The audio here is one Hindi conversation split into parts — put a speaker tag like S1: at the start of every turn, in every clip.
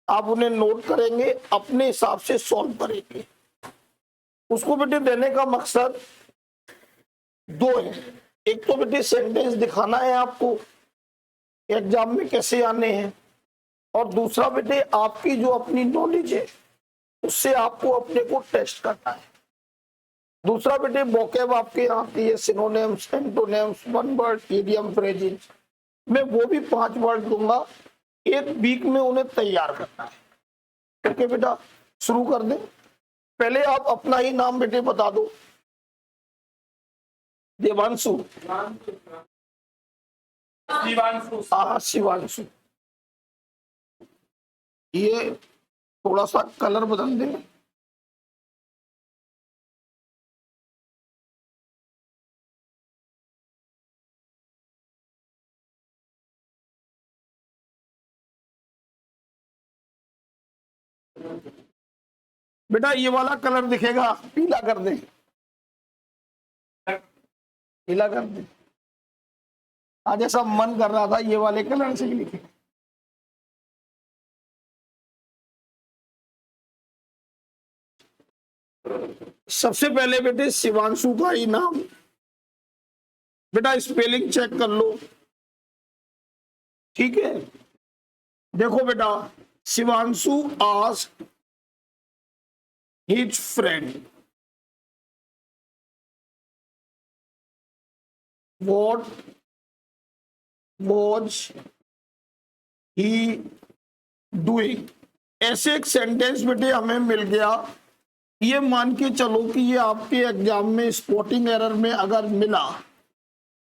S1: आप उन्हें नोट करेंगे, अपने हिसाब से सॉल्व करेंगे। उसको बेटे देने का मकसद दो है। एक तो बेटे सेंटेंस दिखाना है आपको एग्जाम में कैसे आने हैं, और दूसरा बेटे आपकी जो अपनी नॉलेज है उससे आपको अपने को टेस्ट करना है। दूसरा बेटे वोकैब आपके यहाँ की है, synonyms, antonyms, one word, idiom, phrases. मैं वो भी 5 वर्ड दूंगा, एक वीक में उन्हें तैयार करना है। ओके बेटा, शुरू कर दें। पहले आप अपना ही नाम बेटे बता दो। देवांशु। शिवांशु। ये थोड़ा सा कलर बदल दें। बेटा ये वाला कलर दिखेगा, पीला कर दें, पीला कर दें। आज ऐसा मन कर रहा था ये वाले कलर से ही लिखे। सबसे पहले बेटे शिवांशु का ही नाम, बेटा स्पेलिंग चेक कर लो, ठीक है। देखो बेटा, Shivanshu asked his friend what was he doing. ऐसे एक सेंटेंस बेटे हमें मिल गया। ये मान के चलो कि ये आपके एग्जाम में स्पॉटिंग एरर में अगर मिला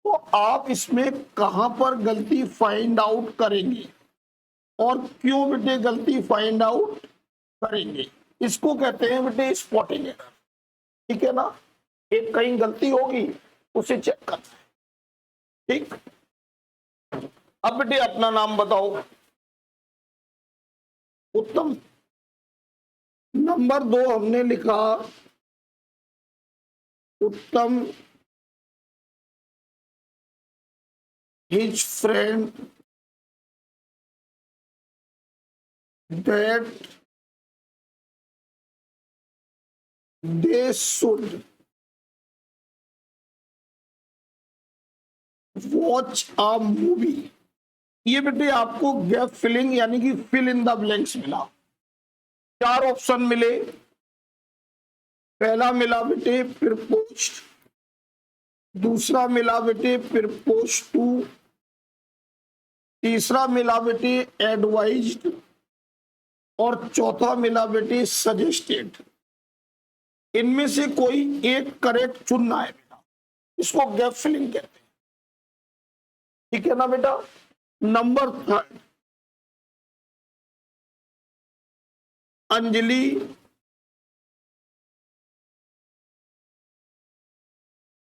S1: तो आप इसमें कहां पर गलती फाइंड आउट करेंगे और क्यों बेटे गलती फाइंड आउट करेंगे। इसको कहते हैं बेटे स्पॉटिंग एरर, ठीक है ना। एक कहीं गलती होगी उसे चेक करना है, ठीक। अब बेटे अपना नाम बताओ। उत्तम। नंबर 2 हमने लिखा उत्तम his friend that they should watch a movie। ये बेटे आपको गैप फिलिंग यानी कि फिल इन द ब्लैंक्स मिला। 4 ऑप्शन मिले। पहला मिला बेटे प्रीपोस्ट, दूसरा मिला बेटे प्रीपोस्ट टू, तीसरा मिला बेटे एडवाइज्ड, और चौथा मिला बेटे सजेस्टेड। इनमें से कोई एक करेक्ट चुनना है बेटा, इसको गैप फिलिंग कहते हैं, ठीक है ना बेटा। Number 3, Anjali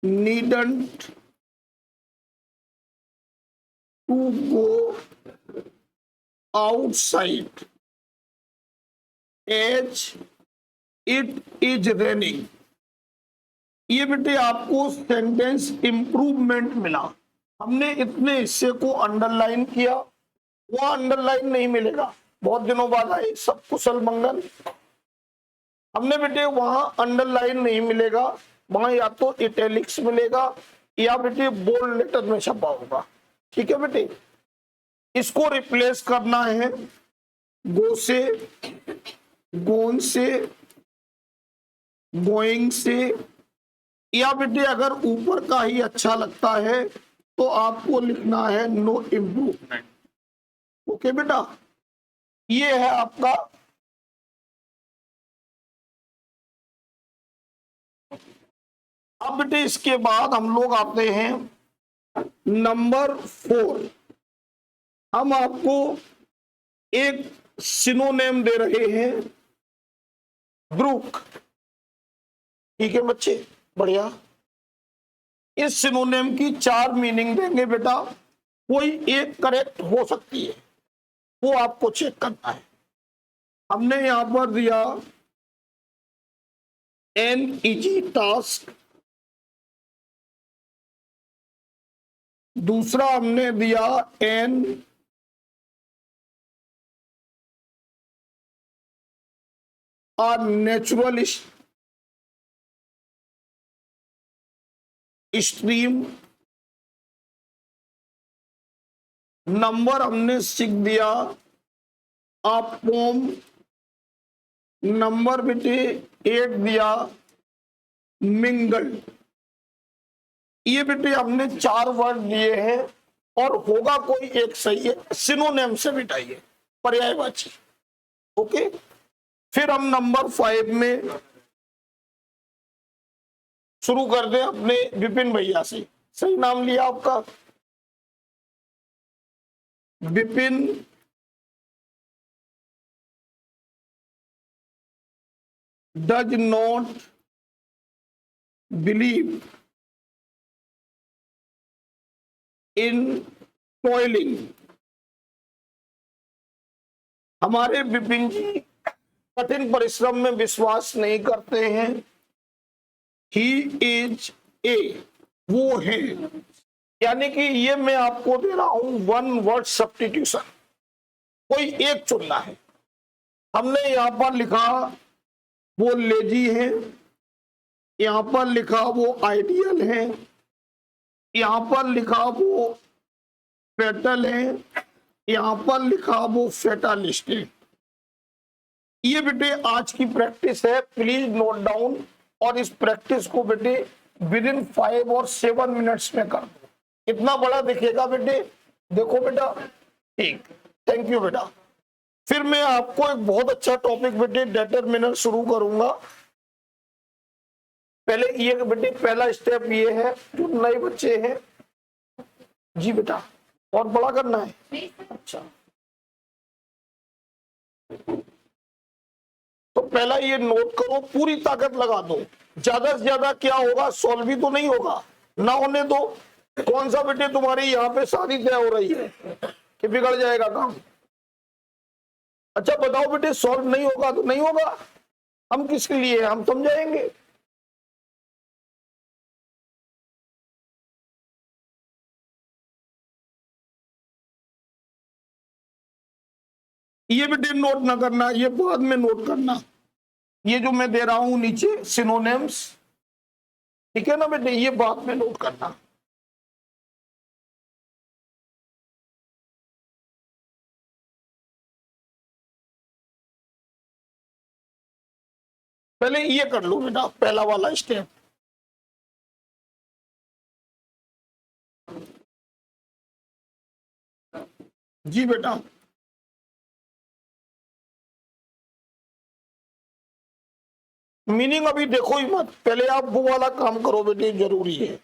S1: needn't to go outside as it is raining। ये बेटे आपको सेंटेंस इंप्रूवमेंट मिला। हमने इतने हिस्से को अंडरलाइन किया, वो अंडरलाइन नहीं मिलेगा, बहुत दिनों बाद आई सब कुशल मंगल। हमने बेटे वहां अंडरलाइन नहीं मिलेगा, वहां या तो इटैलिक्स मिलेगा या बेटे बोल्ड लेटर में छपा होगा, ठीक है बेटे। इसको रिप्लेस करना है गो से, गोन से, गोइंग से, या बेटे अगर ऊपर का ही अच्छा लगता है तो आपको लिखना है नो इम्प्रूवमेंट। ओके बेटा, ये है आपका अब बेटे इसके बाद हम लोग आते हैं नंबर 4। हम आपको एक सिनोनिम दे रहे हैं ब्रूक, ठीक है बच्चे, बढ़िया। इस सिनोनिम की 4 मीनिंग देंगे बेटा, कोई एक करेक्ट हो सकती है, वो आपको चेक करना है। हमने यहां पर दिया एन इजी टास्क, दूसरा हमने दिया an a natural stream। Number हमने सीख दिया। आप पोम नंबर बेटे 8 दिया। मिंगल, ये बेटे हमने 4 वर्ड दिए हैं और होगा कोई एक सही है। सिनोनिम से बिठाइए, पर्यायवाची। ओके, फिर हम नंबर 5 में शुरू कर दें अपने विपिन भैया से। सही नाम लिया आपका, Vipin does not believe in toiling. हमारे विपिन जी कठिन परिश्रम में विश्वास नहीं करते हैं। ही इज ए, वो है। यानी कि ये मैं आपको दे रहा हूं वन वर्ड सब्स्टिट्यूशन, कोई एक चुनना है। हमने यहां पर लिखा वो लेजी है, यहां पर लिखा वो आइडियल है, यहां पर लिखा वो फेटल है, यहां पर लिखा वो फेटालिस्ट है। ये बेटे आज की प्रैक्टिस है, प्लीज नोट डाउन। और इस प्रैक्टिस को बेटे विद इन 5 और 7 मिनट्स में कर दो। इतना बड़ा दिखेगा बेटे, देखो बेटा, ठीक, थैंक यू बेटा। फिर मैं आपको एक बहुत अच्छा टॉपिक बेटे डिटरमिनर शुरू करूंगा। पहले ये बेटे पहला स्टेप ये है, जो नए बच्चे हैं जी बेटा, और बड़ा करना है। अच्छा, तो पहला ये नोट करो, पूरी ताकत लगा दो। ज्यादा से ज्यादा क्या होगा, सॉल्व भी तो नहीं होगा, ना होने दो। कौन सा बेटे तुम्हारी यहाँ पे शादी तय हो रही है कि बिगड़ जाएगा काम? अच्छा बताओ बेटे, सॉल्व नहीं होगा तो नहीं होगा, हम किसके लिए, हम समझाएंगे। ये बेटे नोट ना करना, ये बाद में नोट करना। ये जो मैं दे रहा हूं नीचे सिनोनिम्स, ठीक है ना बेटे, ये बाद में नोट करना। पहले ये कर लो बेटा, पहला वाला स्टेप। जी बेटा, मीनिंग अभी देखो ही मत, पहले आप वो वाला काम करो बेटे, जरूरी है।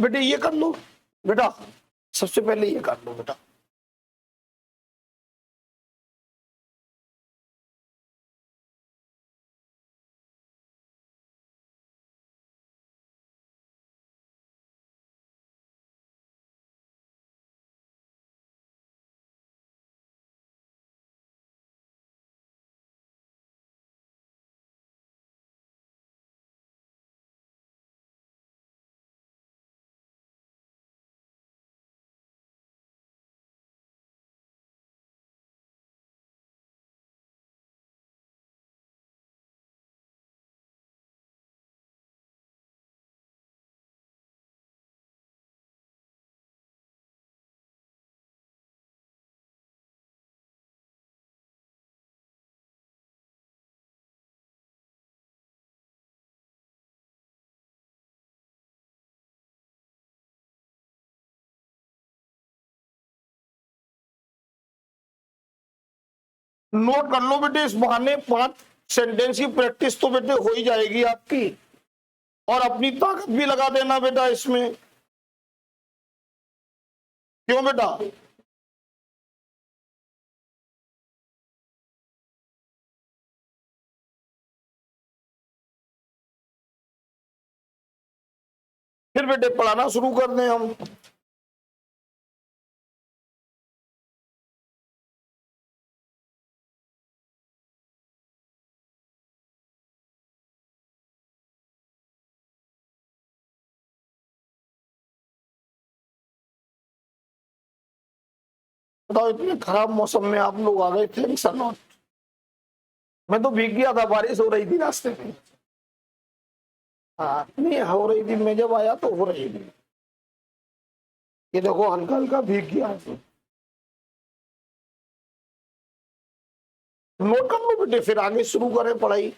S1: बेटे ये कर लो बेटा, सबसे पहले ये कर लो बेटा। नोट कर लो बेटे, इस बहाने 5 सेंटेंस की प्रैक्टिस तो बेटे हो ही जाएगी आपकी, और अपनी ताकत भी लगा देना बेटा इसमें। क्यों बेटा? फिर बेटे पढ़ाना शुरू कर दें हम। बताओ, इतने खराब मौसम में आप लोग आ गए थे सर नॉट। मैं तो भीग गया था, बारिश हो रही थी रास्ते में। हाँ नहीं हो रही थी, मैं जब आया तो हो रही थी। ये देखो हल्का हल्का भीग गया। नोट कर लो बेटे, फिर आगे शुरू करें पढ़ाई।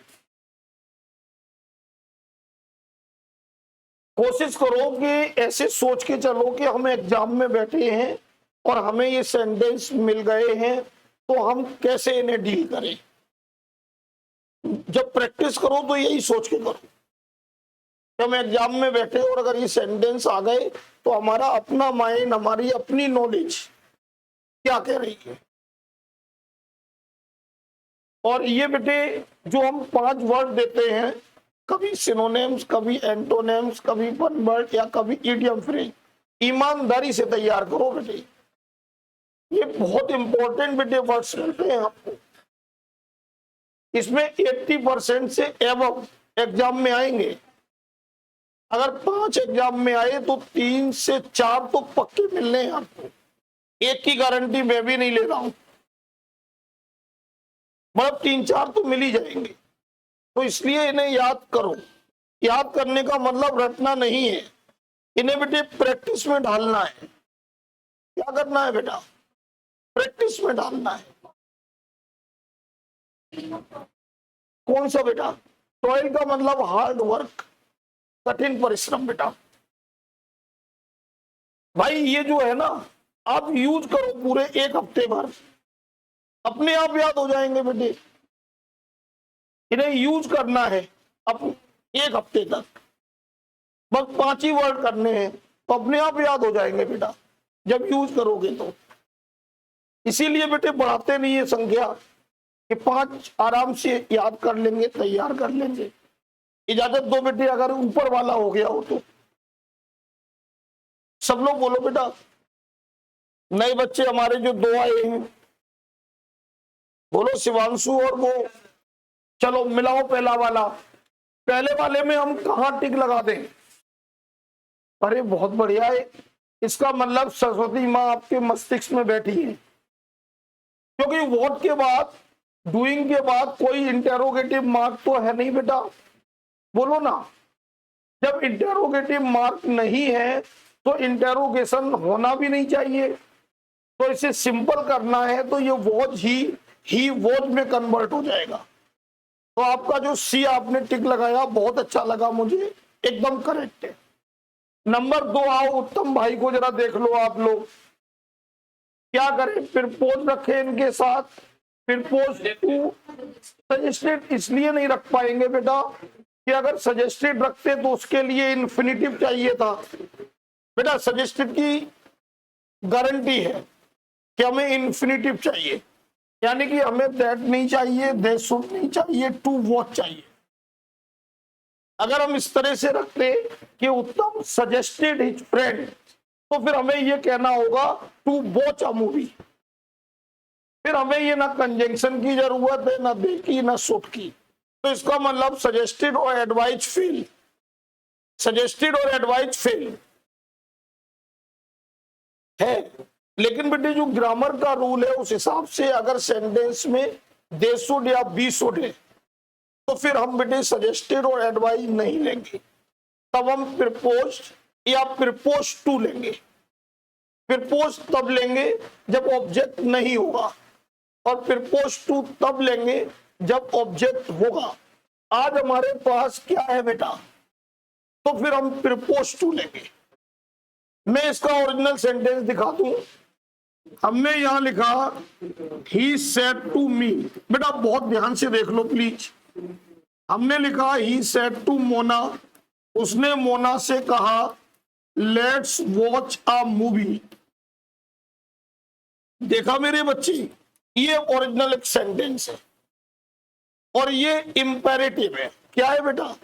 S1: कोशिश करो कि ऐसे सोच के चलो कि हम एग्जाम में बैठे हैं और हमें ये सेंटेंस मिल गए हैं, तो हम कैसे इन्हें डील करें। जब प्रैक्टिस करो तो यही सोच के करो कि हम एग्जाम में बैठे और अगर ये सेंटेंस आ गए तो हमारा अपना माइंड, हमारी अपनी नॉलेज क्या कह रही है। और ये बेटे जो हम 5 वर्ड देते हैं, कभी सिनोनिम्स, कभी एंटोनिम्स, कभी वन वर्ड या कभी इडियम फ्रेज, ईमानदारी से तैयार करो बेटे। ये बहुत इंपॉर्टेंट बेटे वर्ड्स मिलते हैं आपको। इसमें 80% से एबव एग्जाम में आएंगे। अगर 5 एग्जाम में आए तो 3 से 4 तो पक्के मिलने हैं आपको। एक की गारंटी मैं भी नहीं ले रहा हूं, मतलब 3-4 तो मिल ही जाएंगे। तो इसलिए इन्हें याद करो। याद करने का मतलब रटना नहीं है, इन्हें बेटे प्रैक्टिस में डालना है। क्या करना है बेटा? प्रैक्टिस में डालना है। कौन सा बेटा? टॉयल का मतलब हार्ड वर्क, कठिन परिश्रम बेटा। भाई ये जो है ना, आप यूज करो पूरे 1 हफ्ते भर, अपने आप याद हो जाएंगे बेटे। इन्हें यूज करना है अब 1 हफ्ते तक, बस 5 ही वर्ड करने हैं, तो अपने आप याद हो जाएंगे बेटा जब यूज करोगे तो। इसीलिए बेटे बढ़ाते नहीं है संख्या कि 5 आराम से याद कर लेंगे, तैयार कर लेंगे। इजाजत दो बेटे, अगर ऊपर वाला हो गया हो तो। सब लोग बोलो बेटा। नए बच्चे हमारे जो 2 आए हैं, बोलो शिवांशु और वो। चलो मिलाओ पहला वाला। पहले वाले में हम कहां टिक लगा दें? अरे बहुत बढ़िया है, इसका मतलब सरस्वती माँ आपके मस्तिष्क में बैठी है। क्योंकि वोट के बाद, डूइंग के बाद कोई इंटेरोगेटिव मार्क तो है नहीं बेटा, बोलो ना। जब इंटेरोगेटिव मार्क नहीं है तो इंटेरोगेशन होना भी नहीं चाहिए। तो इसे सिंपल करना है तो ये वॉच ही वॉच में कन्वर्ट हो जाएगा। तो आपका जो सी आपने टिक लगाया बहुत अच्छा लगा मुझे, एकदम करेक्ट है। नंबर 2 आओ, उत्तम भाई को जरा देख लो आप लोग। क्या करें? प्रपोज रखें इनके साथ। प्रपोज टू सजेस्टेड इसलिए नहीं रख पाएंगे बेटा कि अगर सजेस्टेड रखते तो उसके लिए इन्फिनिटिव चाहिए था। बेटा सजेस्टेड की गारंटी है कि हमें इन्फिनिटिव चाहिए, यानी कि हमें दैट नहीं चाहिए, दे शुड नहीं चाहिए, टू वॉच चाहिए। अगर हम इस तरह से रखते कि उत्तम सजेस्टेड हिज फ्रेंड, तो फिर हमें यह कहना होगा टू वॉच अ मूवी। फिर हमें ये ना कंजंक्शन की जरूरत है, ना दे की, ना शुड की। तो इसका मतलब सजेस्टेड और एडवाइज फेल, सजेस्टेड और एडवाइज फेल है। लेकिन बेटे जो ग्रामर का रूल है उस हिसाब से अगर सेंटेंस में दे शुड या बी शुड है तो फिर हम बेटे सजेस्टेड और एडवाइज नहीं लेंगे, तब हम प्रपोज या प्रपोज टू लेंगे। प्रपोज तब लेंगे जब ऑब्जेक्ट नहीं होगा, और प्रपोज टू तब लेंगे जब ऑब्जेक्ट होगा। आज हमारे पास क्या है बेटा? तो फिर हम प्रपोज टू लेंगे। मैं इसका ओरिजिनल सेंटेंस दिखा दूं। हमने यहां लिखा ही सेड टू मी। बेटा बहुत ध्यान से देख लो प्लीज। हमने लिखा ही सेड टू मोना, उसने मोना से कहा लेट्स वॉच अ मूवी। देखा मेरे बच्चे, ये ओरिजिनल एक सेंटेंस है और ये इंपेरेटिव है। क्या है बेटा?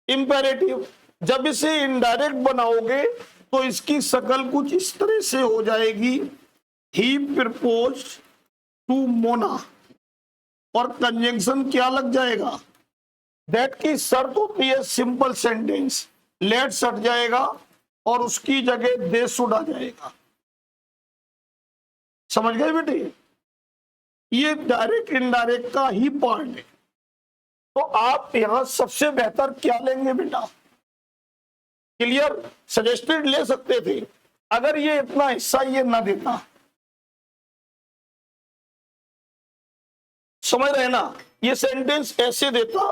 S1: इंपेरेटिव। जब इसे इनडायरेक्ट बनाओगे तो इसकी शक्ल कुछ इस तरह से हो जाएगी, ही प्रपोज टू मोना, और कंजंक्शन क्या लग जाएगा? दैट की शर्त होती है सिंपल सेंटेंस, लेट्स हट जाएगा और उसकी जगह दे शुड आ जाएगा। समझ गए बेटे? ये डायरेक्ट इनडायरेक्ट का ही पार्ट है। तो आप यहां सबसे बेहतर क्या लेंगे बेटा? क्लियर? सजेस्टेड ले सकते थे अगर ये इतना हिस्सा ये ना देता। समझ रहे ना? ये सेंटेंस ऐसे देता,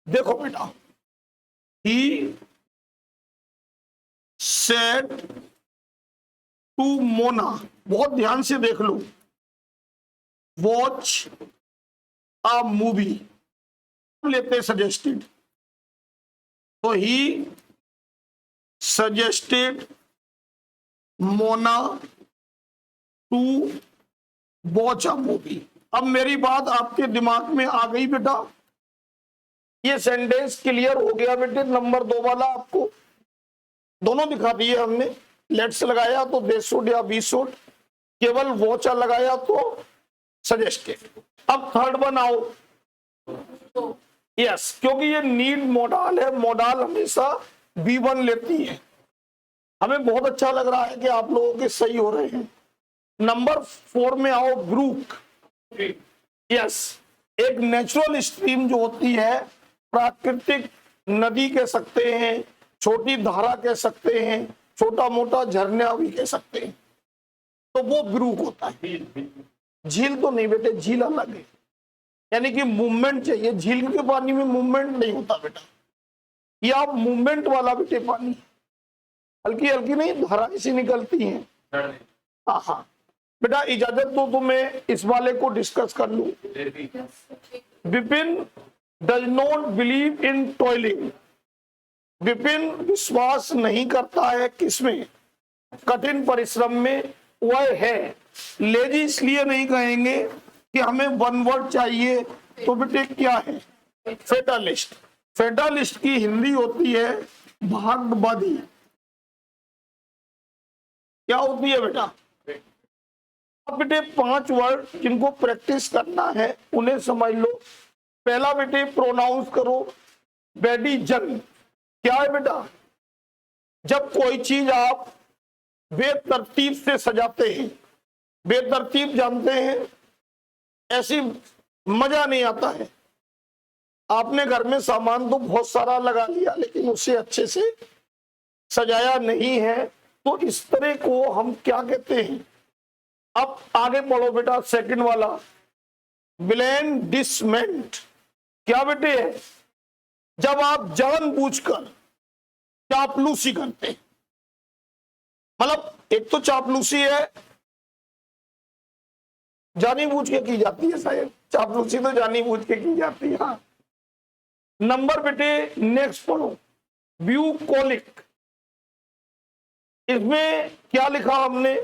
S1: देखो बेटा, ही सेड टू मोना, बहुत ध्यान से देख लो, वॉच अ मूवी लेते सजेस्टेड, तो ही suggested Mona to watch a movie. अब मेरी बात आपके दिमाग में आ गई बेटा? ये सेंटेंस क्लियर हो गया बेटे? नंबर 2 वाला आपको दोनों दिखा दिए हमने। लेट्स लगाया तो दे शुड या वी शुड, केवल वॉच लगाया तो सजेस्टेड। अब थर्ड बनाओ। यस, क्योंकि ये नीड मोडाल है, मोडाल हमेशा V1 लेती है। हमें बहुत अच्छा लग रहा है कि आप लोगों के सही हो रहे हैं। नंबर 4 में आओ, ब्रूक। यस, एक नेचुरल स्ट्रीम जो होती है, प्राकृतिक नदी कह सकते हैं, छोटी धारा कह सकते हैं, छोटा मोटा झरना भी कह सकते हैं, तो वो ब्रूक होता है। झील तो नहीं बेटे, झील अलग है, यानी कि मूवमेंट चाहिए। झील के पानी में मूवमेंट नहीं होता बेटा, ये आप मूवमेंट वाला बेटे पानी, हल्की हल्की नहीं धारा ऐसी निकलती है। हाँ हाँ बेटा, इजाजत दो तो मैं इस वाले को डिस्कस कर लूं। Vipin does not believe in toiling. Vipin विश्वास नहीं करता है किसमें? कठिन परिश्रम में। वह है लेजी, इसलिए नहीं कहेंगे कि हमें वन वर्ड चाहिए, तो बेटे क्या है? फेटालिस्ट। फेटालिस्ट की हिंदी होती है भाग्यवादी। क्या होती है बेटा? अब बेटे 5 वर्ड जिनको प्रैक्टिस करना है उन्हें समझ लो। पहला बेटे प्रोनाउंस करो, बेडी जंग। क्या है बेटा? जब कोई चीज आप बेतरतीब से सजाते हैं, बेतरतीब जानते हैं, ऐसी मजा नहीं आता है। आपने घर में सामान तो बहुत सारा लगा लिया लेकिन उसे अच्छे से सजाया नहीं है, तो इस तरह को हम क्या कहते हैं? अब आगे पढ़ो बेटा, सेकंड वाला, ब्लेंडिसमेंट। क्या बेटे है? जब आप जानबूझकर चापलूसी करते हैं, मतलब एक तो चापलूसी है जानी बूझ के की जाती है, शायद चापलूसी तो जानी बूझ के की जाती है। हाँ, नंबर बेटे नेक्स्ट पढ़ो, ब्यूकोलिक। इसमें क्या लिखा हमने?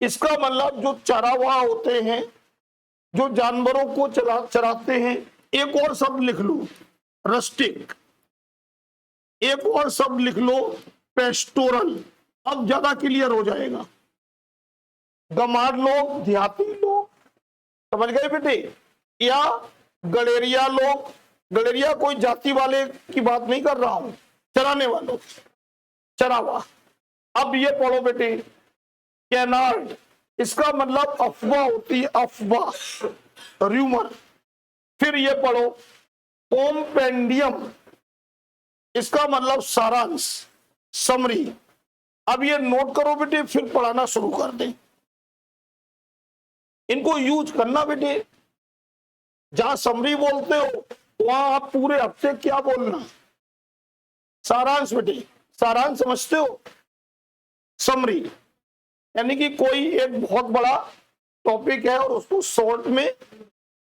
S1: इसका मतलब जो चरावाह होते हैं, जो जानवरों को चराते हैं। एक और शब्द लिख लो, रस्टिक। एक और शब्द लिख लो, पेस्टोरल। अब ज्यादा क्लियर हो जाएगा। गमार लोग, देहाती लोग, समझ गए बेटे? या गलेरिया लोग। गलेरिया कोई जाति वाले की बात नहीं कर रहा हूं, चराने वालों, चरावा। अब ये पढ़ो बेटे, कैनार्ड। इसका मतलब अफवाह होती है, अफवाह, र्यूमर। फिर ये पढ़ो, कॉम्पेंडियम। इसका मतलब सारांश, समरी। अब ये नोट करो बेटे, फिर पढ़ाना शुरू कर दें। इनको यूज करना बेटे। जहां समरी बोलते हो वहां आप पूरे हफ्ते क्या बोलना? सारांश बेटे, सारांश समझते हो? समरी यानी कि कोई एक बहुत बड़ा टॉपिक है और उसको शॉर्ट में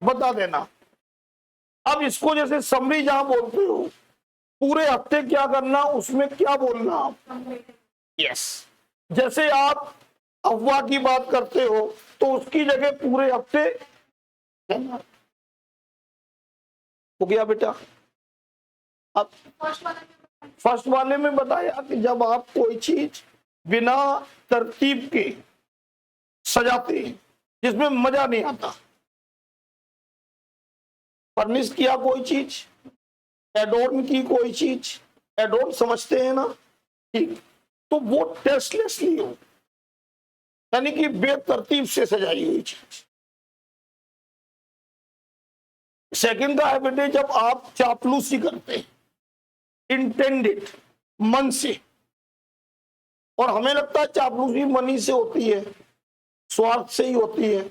S1: बता देना। अब इसको जैसे समरी जहां बोलते हो, पूरे हफ्ते क्या करना, उसमें क्या बोलना आप? यस। जैसे आप अफवाह की बात करते हो तो उसकी जगह पूरे हफ्ते कहना। हो गया बेटा? अब फर्स्ट वाले में बताया कि जब आप कोई चीज बिना तरतीब के सजाते हैं जिसमें मजा नहीं आता, फर्निश किया कोई चीज, एडोर्न की कोई चीज, एडोर्न समझते हैं ना, ठीक, तो वो टेस्टलेसली हो, यानी कि बेतरतीब से सजाई हुई चीज। सेकंड का है बेटे, जब आप चापलूसी करते हैं इंटेंडेड, मन से, और हमें लगता है चापलूसी मन ही से होती है, स्वार्थ से ही होती है।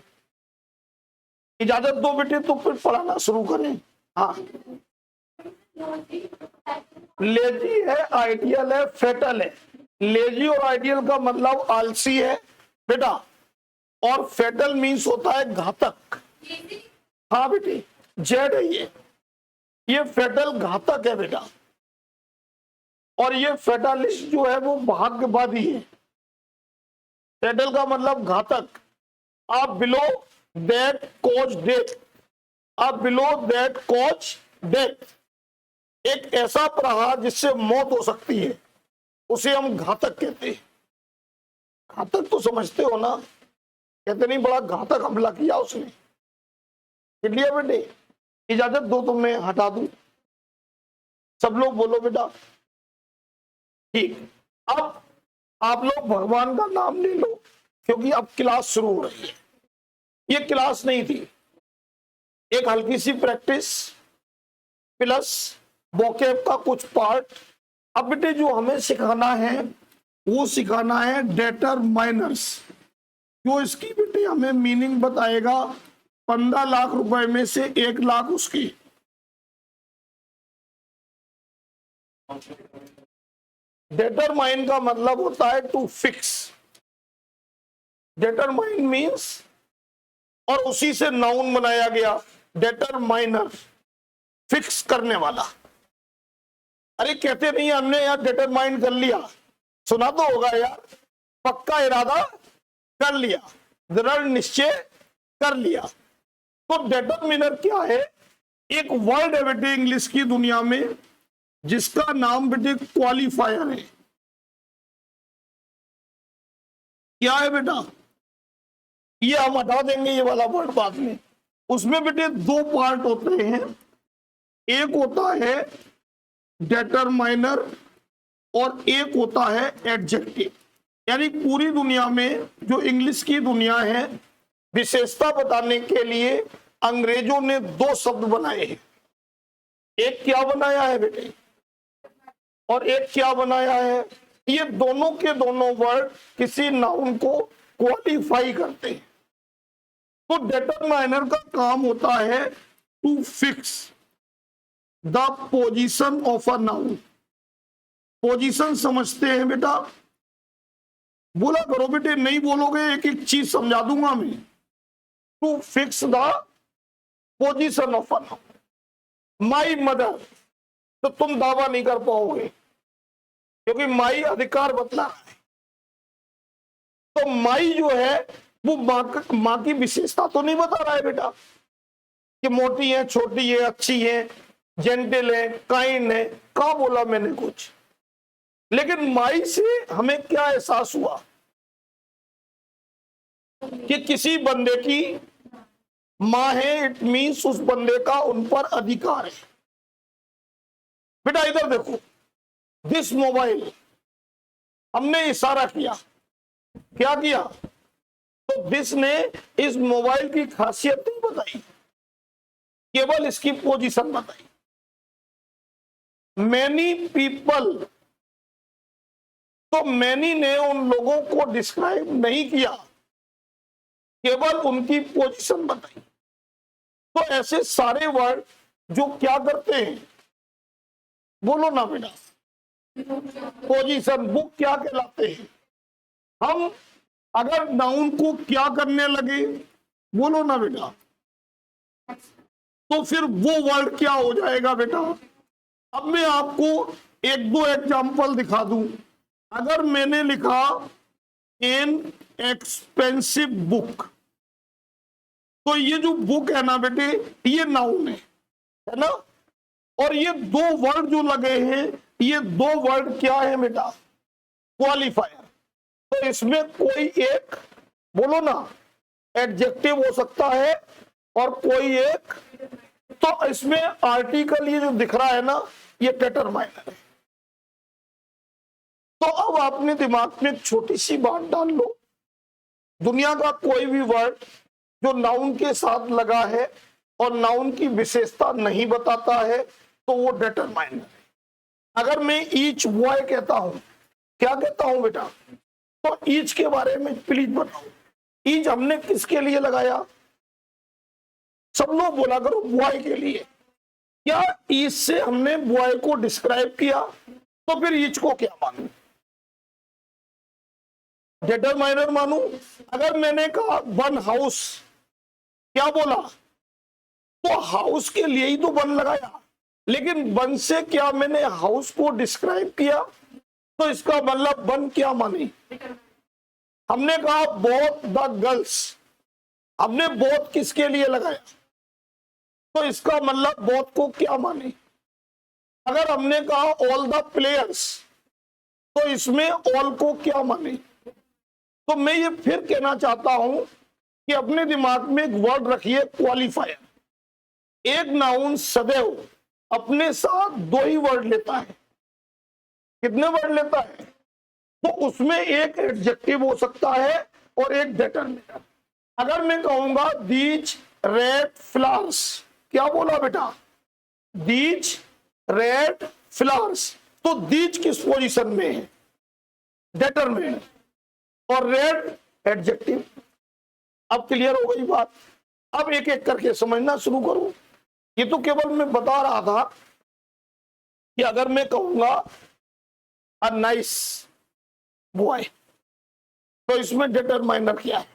S1: इजाजत दो बेटे तो फिर पढ़ाना शुरू करें। हाँ, लेजी है, आइडियल है, फेटल है। लेजी और आइडियल का मतलब आलसी है बेटा, और फेटल मीन्स होता है घातक। हाँ बेटे, जेड है ये फेटल घातक है बेटा, और ये फेटालिस्ट जो है वो भाग्यवादी है। फेटल का मतलब घातक। आप बिलो दैट कॉज डेथ, आप बिलो दैट कॉज डेथ, एक ऐसा प्रहार जिससे मौत हो सकती है उसे हम घातक कहते हैं। घातक तो समझते हो ना, कहते नहीं बड़ा घातक हमला किया उसने, इसलिए बेटे इजाजत दो तो मैं हटा दूं। सब लोग बोलो बेटा, ठीक। अब आप लोग भगवान का नाम ले लो, क्योंकि अब क्लास शुरू हो रही है। ये क्लास नहीं थी, एक हल्की सी प्रैक्टिस प्लस वोकैब का कुछ पार्ट। अब बेटे जो हमें सिखाना है वो सिखाना है डेटरमाइनर्स, जो इसकी बेटे हमें मीनिंग बताएगा। 15 लाख रुपए में से 1 लाख उसकी। डेटरमाइन का मतलब होता है टू फिक्स। डेटरमाइन मीन्स, और उसी से नाउन बनाया गया डेटरमाइनर, फिक्स करने वाला। अरे कहते नहीं हमने यार डिटरमाइन कर लिया, सुना तो होगा यार, पक्का इरादा कर लिया, दृढ़ निश्चय कर लिया। तो डिटरमिनर क्या है? एक वर्ड है बेटे इंग्लिश की दुनिया में जिसका नाम बेटे क्वालिफायर है। क्या है बेटा? ये हम हटा देंगे ये वाला वर्ड बाद में। उसमें बेटे 2 पार्ट होते हैं, एक होता है डिटरमाइनर और एक होता है एडजेक्टिव। यानी पूरी दुनिया में जो इंग्लिश की दुनिया है, विशेषता बताने के लिए अंग्रेजों ने 2 शब्द बनाए हैं। एक क्या बनाया है बेटे, और एक क्या बनाया है? ये दोनों के दोनों वर्ड किसी नाउन को क्वालिफाई करते हैं। तो डिटरमाइनर का काम होता है to fix the position of a noun. Position समझते हैं बेटा? बोला करो बेटे, नहीं बोलोगे एक एक चीज समझा दूंगा मैं। To fix the position of a noun. My mother, तो तुम दावा नहीं कर पाओगे क्योंकि माई अधिकार बतला रहा है। तो माई जो है वो मां की विशेषता तो नहीं बता रहा है बेटा, कि मोटी है, छोटी है, अच्छी है, जेंटल है, काइंड है। कहां बोला मैंने कुछ? लेकिन माई से हमें क्या एहसास हुआ कि किसी बंदे की मां है, इट मीन्स उस बंदे का उन पर अधिकार है। बेटा इधर देखो, दिस मोबाइल, हमने इशारा किया, क्या किया? तो दिस ने इस मोबाइल की खासियत नहीं बताई, केवल इसकी पोजीशन बताई। मैनी पीपल, तो मैनी ने उन लोगों को डिस्क्राइब नहीं किया, केवल उनकी पोजीशन बताई। तो ऐसे सारे वर्ड जो क्या करते हैं, बोलो ना बेटा, पोजीशन। बुक क्या कहलाते हैं? हम अगर नाउन को क्या करने लगे, बोलो ना बेटा, तो फिर वो वर्ड क्या हो जाएगा बेटा? अब मैं आपको एक दो एग्जांपल दिखा दूं। अगर मैंने लिखा एन एक्सपेंसिव बुक, तो ये जो बुक है ना बेटे, ये नाउन है ना? और ये दो वर्ड जो लगे हैं, ये दो वर्ड क्या है बेटा? क्वालिफायर। तो इसमें कोई एक, बोलो ना, एडजेक्टिव हो सकता है और कोई एक, तो इसमें आर्टिकल ये जो दिख रहा है ना, ये डिटरमाइनर है। तो अब आपने दिमाग में एक छोटी सी बात डाल लो, दुनिया का कोई भी वर्ड जो नाउन के साथ लगा है और नाउन की विशेषता नहीं बताता है, तो वो डिटरमाइनर है। अगर मैं ईच बॉय कहता हूं, क्या कहता हूं बेटा? तो ईच के बारे में प्लीज बताओ, ईच हमने किसके लिए लगाया? सब लोग बोला करो, बॉय के लिए। क्या ईच से हमने बॉय को डिस्क्राइब किया? तो फिर ईच को क्या मानू? डिटरमाइनर मानू? अगर मैंने कहा वन हाउस, क्या बोला? तो हाउस के लिए ही तो वन लगाया, लेकिन वन से क्या मैंने हाउस को डिस्क्राइब किया? तो इसका मतलब वन क्या माने? हमने कहा बोथ द गर्ल्स, हमने बोथ किसके लिए लगाया? तो इसका मतलब बोथ को क्या माने? अगर हमने कहा ऑल द प्लेयर्स, तो इसमें ऑल को क्या माने? तो मैं ये फिर कहना चाहता हूं कि अपने दिमाग में एक वर्ड रखिए, क्वालिफायर। एक नाउन सदैव अपने साथ दो ही वर्ड लेता है। कितने वर्ड लेता है? तो उसमें एक एडजेक्टिव हो सकता है और एक डिटरमिनर। अगर मैं कहूंगा दीज रेड फ्लावर्स, क्या बोला बेटा? दीज रेड फ्लावर्स, तो दीज किस पोजीशन में है? डिटरमिनर, और रेड एडजेक्टिव। अब क्लियर हो गई बात? अब एक एक करके समझना शुरू करो। ये तो केवल मैं बता रहा था कि अगर मैं कहूंगा अ नाइस बॉय, तो इसमें डिटरमाइनर क्या है?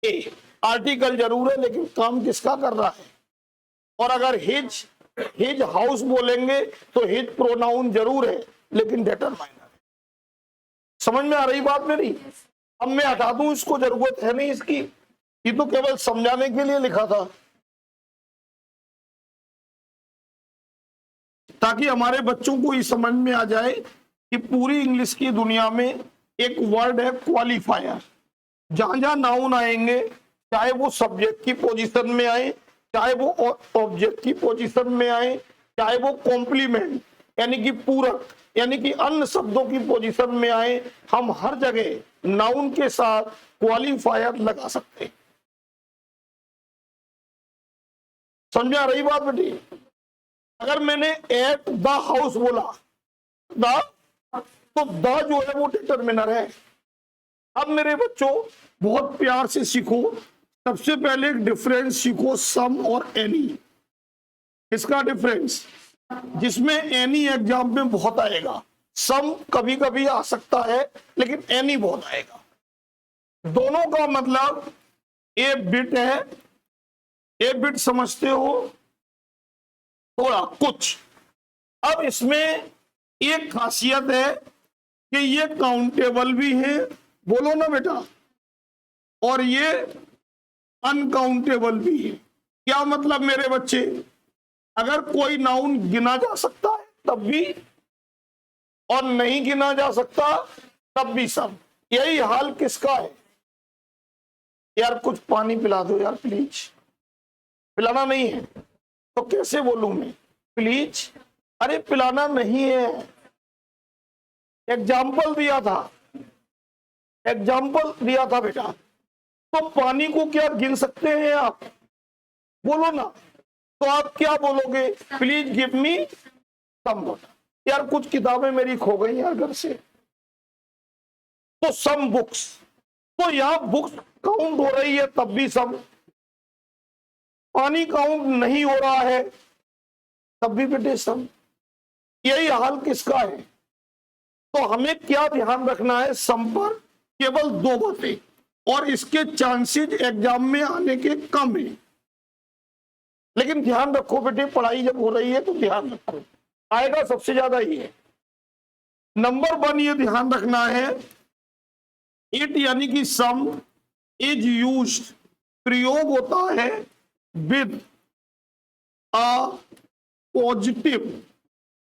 S1: ए, आर्टिकल जरूर है, लेकिन काम किसका कर रहा है? और अगर हिज हाउस बोलेंगे तो हिज प्रोनाउन जरूर है, लेकिन डिटरमाइनर है। समझ में आ रही बात मेरी? अब मैं हटा दूं इसको, जरूरत है नहीं इसकी, ये तो केवल समझाने के लिए लिखा था, ताकि हमारे बच्चों को ये समझ में आ जाए कि पूरी इंग्लिश की दुनिया में एक वर्ड है क्वालिफायर। जहां जहां नाउन आएंगे, चाहे वो सब्जेक्ट की पोजीशन में आए, चाहे वो ऑब्जेक्ट की पोजीशन में आए, चाहे वो कॉम्प्लीमेंट यानी कि पूरक यानी कि अन्य शब्दों की पोजीशन में आए, हम हर जगह नाउन के साथ क्वालिफायर लगा सकते हैं। समझ आ रही बात बेटी? अगर मैंने एट द हाउस बोला, द, तो द जो है वो डिटरमिनर है। अब मेरे बच्चों बहुत प्यार से सीखो, सबसे पहले एक डिफरेंस सीखो, सम और एनी। इसका डिफरेंस, जिसमें एनी एग्जाम में बहुत आएगा, सम कभी कभी आ सकता है, लेकिन एनी बहुत आएगा। दोनों का मतलब ए बिट है, ए बिट समझते हो, थोड़ा कुछ। अब इसमें एक खासियत है कि ये काउंटेबल भी है, बोलो ना बेटा, और ये अनकाउंटेबल भी है। क्या मतलब मेरे बच्चे? अगर कोई नाउन गिना जा सकता है तब भी, और नहीं गिना जा सकता तब भी सब। यही हाल किसका है? यार कुछ पानी पिला दो यार प्लीज। पिलाना नहीं है तो कैसे बोलूं मैं? प्लीज, अरे पिलाना नहीं है। एग्जाम्पल दिया था, एग्जाम्पल दिया था बेटा। तो पानी को क्या गिन सकते हैं आप? बोलो ना। तो आप क्या बोलोगे? Please give me some water. यार कुछ किताबें मेरी खो गई यार घर से। तो सम बुक्स, तो यहां बुक्स काउंट हो रही है तब भी सम, पानी काउंट नहीं हो रहा है तब भी बेटे सम। यही हाल किसका है। तो हमें क्या ध्यान रखना है, सम पर केवल दो बातें, और इसके चांसेस एग्जाम में आने के कम है। लेकिन ध्यान रखो बेटे, पढ़ाई जब हो रही है तो ध्यान रखो, आएगा सबसे ज्यादा ये है। नंबर 1 ये ध्यान रखना है, इट यानी कि सम इज यूज्ड, प्रयोग होता है विद अ पॉजिटिव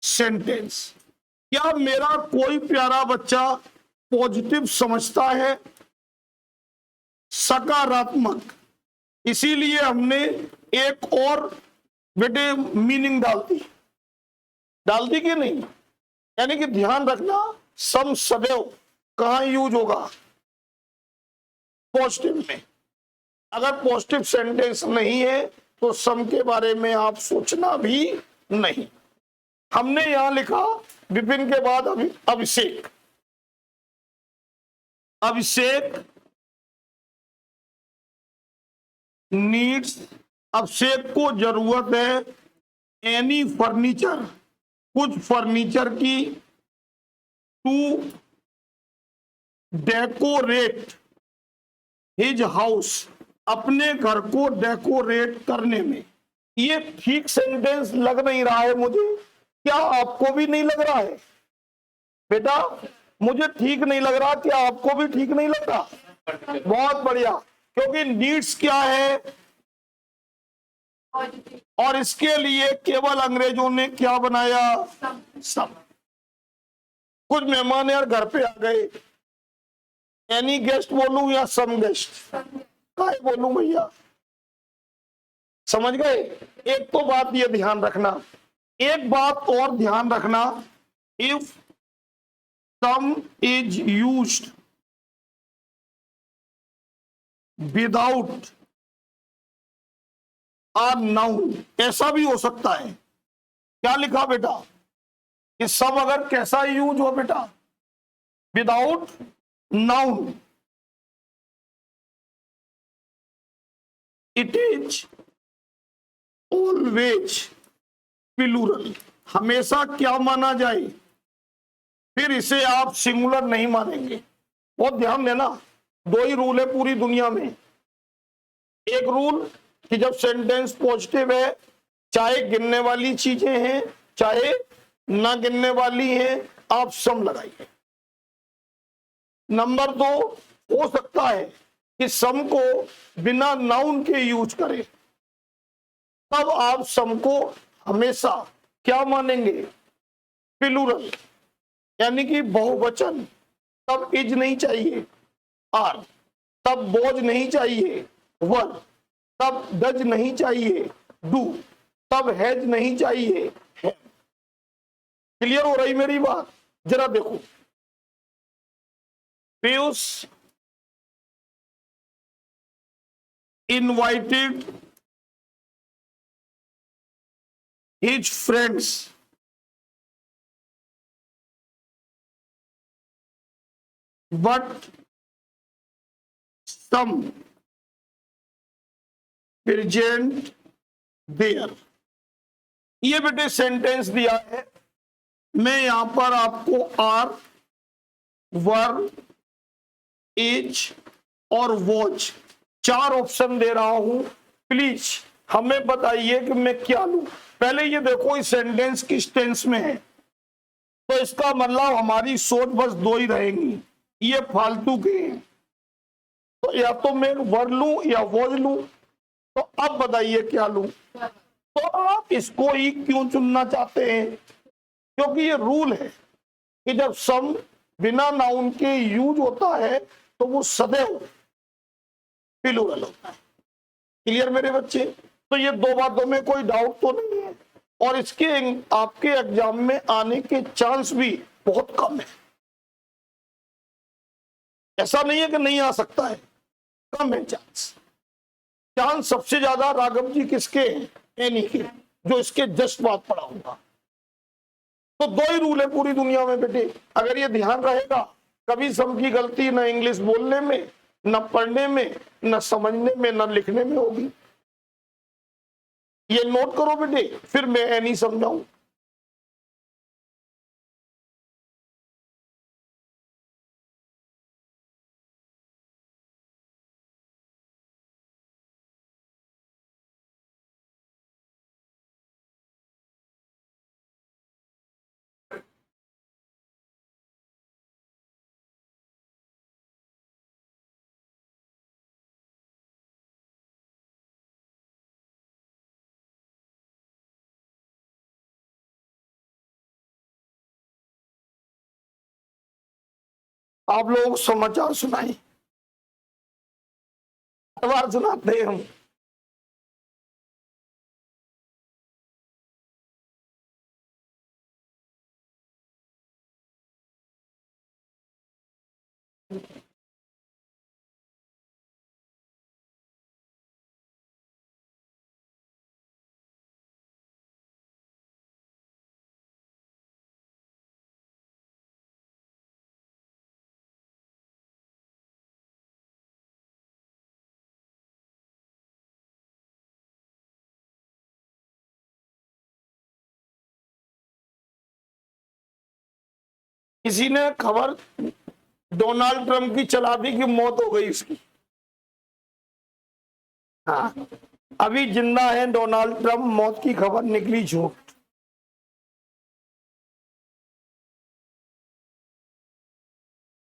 S1: सेंटेंस। क्या मेरा कोई प्यारा बच्चा पॉजिटिव समझता है, सकारात्मक, इसीलिए हमने एक और बेटे मीनिंग डाल दी कि नहीं। यानी कि ध्यान रखना, सम सदैव कहां यूज होगा, पॉजिटिव में। अगर पॉजिटिव सेंटेंस नहीं है तो सम के बारे में आप सोचना भी नहीं। हमने यहां लिखा विपिन के बाद अभिषेक, अभिषेक नीड्स, अभिषेक को जरूरत है एनी फर्नीचर, कुछ फर्नीचर की, टू डेकोरेट हिज हाउस, अपने घर को डेकोरेट करने में। ये ठीक सेंटेंस लग नहीं रहा है मुझे, क्या आपको भी नहीं लग रहा है बेटा? मुझे ठीक नहीं लग रहा, क्या आपको भी ठीक नहीं लग रहा? बहुत बढ़िया, क्योंकि नीड्स क्या है, और इसके लिए केवल अंग्रेजों ने क्या बनाया, सम। कुछ मेहमान यार घर पे आ गए, एनी गेस्ट बोलूं या सम गेस्ट, काय बोलूं भैया, समझ गए? एक तो बात ये ध्यान रखना, एक बात और ध्यान रखना, if some is used without a noun, ऐसा भी हो सकता है। क्या लिखा बेटा कि सम अगर कैसा यूज हो बेटा, without noun, it is always plural, हमेशा क्या माना जाए, फिर इसे आप सिंगुलर नहीं मानेंगे। बहुत ध्यान देना, दो ही रूल है पूरी दुनिया में। एक रूल कि जब सेंटेंस पॉजिटिव है, चाहे गिनने वाली चीजें हैं चाहे ना गिनने वाली हैं, आप सम लगाइए। नंबर 2, हो सकता है कि सम को बिना नाउन के यूज करें, तब आप सम को हमेशा क्या मानेंगे, प्लूरल, यानी कि बहुवचन। तब इज नहीं चाहिए आर, तब बोझ नहीं चाहिए वर, तब डज नहीं चाहिए डू, तब हैज नहीं चाहिए है। क्लियर हो रही मेरी बात? जरा देखो, Piyush invited his friends, but some present there. ये बेटे सेंटेंस दिया है, मैं यहां पर आपको आर, वर, इज और वॉच 4 ऑप्शन दे रहा हूं। प्लीज हमें बताइए कि मैं क्या लूं। पहले ये देखो इस सेंटेंस किस टेंस में है, तो इसका मतलब हमारी सोच बस 2 ही रहेंगी, ये फालतू के हैं। तो या तो मैं वर लूं या वॉज लूं, तो अब बताइए क्या लूं। तो आप इसको ही क्यों चुनना चाहते हैं? क्योंकि ये रूल है कि जब सम बिना नाउन के यूज होता है तो वो सदैव प्लूरल होता है। क्लियर मेरे बच्चे? तो ये 2 बातों में कोई डाउट तो नहीं है, और इसके आपके एग्जाम में आने के चांस भी बहुत कम है। ऐसा नहीं है कि नहीं आ सकता है, कम है चांस। चांस सबसे ज्यादा राघव जी किसके हैं, एनी के, जो इसके जस्ट बाद पढ़ा होगा। तो 2 ही रूल है पूरी दुनिया में बेटे, अगर ये ध्यान रहेगा, कभी सम की गलती न इंग्लिश बोलने में, न पढ़ने में, न समझने में, न लिखने में होगी। ये नोट करो बेटे, फिर मैं एनी समझाऊं। आप लोगों को समाचार सुनाई, हर बार सुनाते हैं हम। किसी ने खबर डोनाल्ड ट्रंप की चला दी कि मौत हो गई उसकी। हाँ, अभी जिंदा है डोनाल्ड ट्रंप, मौत की खबर निकली झूठ।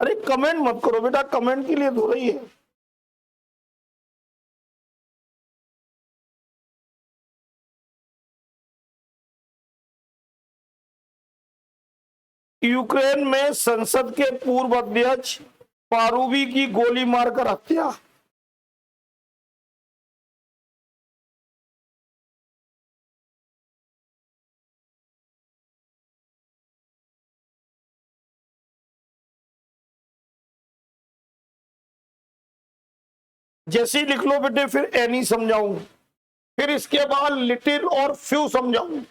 S1: अरे कमेंट मत करो बेटा, कमेंट के लिए तो रही है। यूक्रेन में संसद के पूर्व अध्यक्ष पारूवी की गोली मारकर हत्या। जैसे ही लिख लो बेटे, फिर एनी समझाऊं, फिर इसके बाद लिटिल और फ्यू समझाऊं।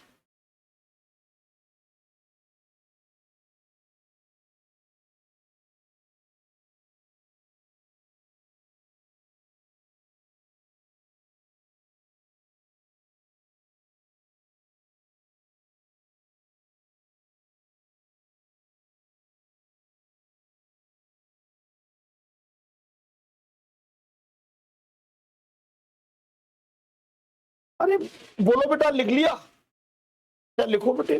S1: अरे बोलो बेटा, लिख लिया? क्या लिखो बेटे?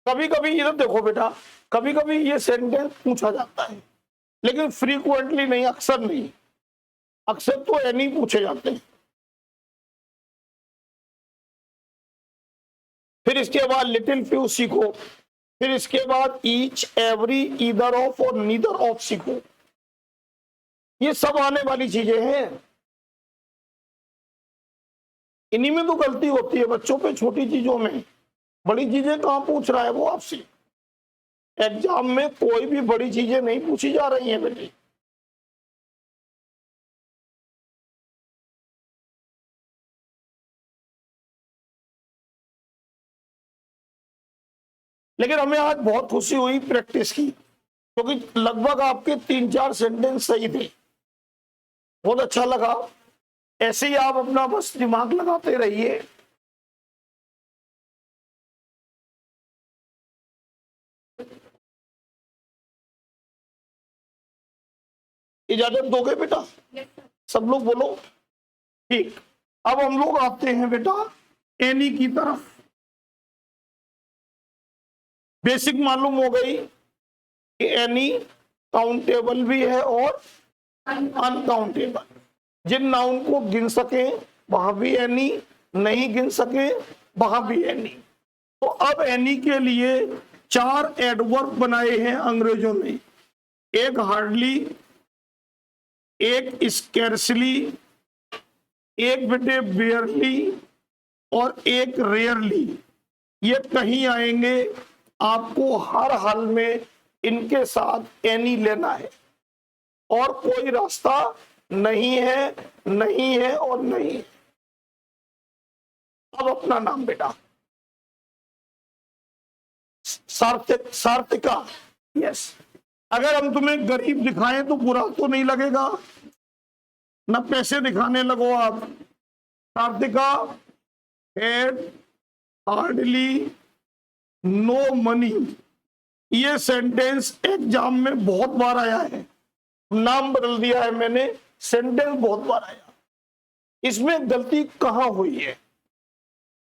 S1: कभी कभी इधर देखो बेटा, कभी कभी ये सेंटेंस पूछा जाता है, लेकिन फ्रीक्वेंटली नहीं, अक्सर नहीं। अक्सर तो एनी पूछे जाते हैं। फिर इसके बाद लिटिल फ्यू सीखो, फिर इसके बाद ईच, एवरी, ईदर ऑफ और नीदर ऑफ सीखो। ये सब आने वाली चीजें हैं। इन्हीं में तो गलती होती है बच्चों पे, छोटी चीजों में। बड़ी चीजें कहां पूछ रहा है वो आपसे? एग्जाम में कोई भी बड़ी चीजें नहीं पूछी जा रही हैं बेटे। लेकिन हमें आज बहुत खुशी हुई प्रैक्टिस की, क्योंकि लगभग आपके 3-4 सेंटेंस सही थे। बहुत अच्छा लगा। ऐसे ही आप अपना बस दिमाग लगाते रहिए। इजाजत दोगे बेटा? सब लोग बोलो ठीक। अब हम लोग आते हैं बेटा एनी की तरफ। बेसिक मालूम हो गई कि एनी काउंटेबल भी है और अनकाउंटेबल। जिन नाउन को गिन सके वहां भी एनी, नहीं गिन सके वहां भी एनी। तो अब एनी के लिए 4 एडवर्ब बनाए हैं अंग्रेजों ने। एक हार्डली, एक स्कैर्सली, एक बेटे बेयरली और एक रेयरली। ये कहीं आएंगे, आपको हर हाल में इनके साथ एनी लेना है, और कोई रास्ता नहीं है, नहीं है और नहीं है। अब अपना नाम बेटा। सार्थिक, सार्थिका। यस। अगर हम तुम्हें गरीब दिखाएं तो बुरा तो नहीं लगेगा ना, पैसे दिखाने लगो आप। सार्थिका हैड हार्डली नो मनी। ये सेंटेंस एग्जाम में बहुत बार आया है। नाम बदल दिया है मैंने, सेंटेंस बहुत बार आया। इसमें गलती कहां हुई है?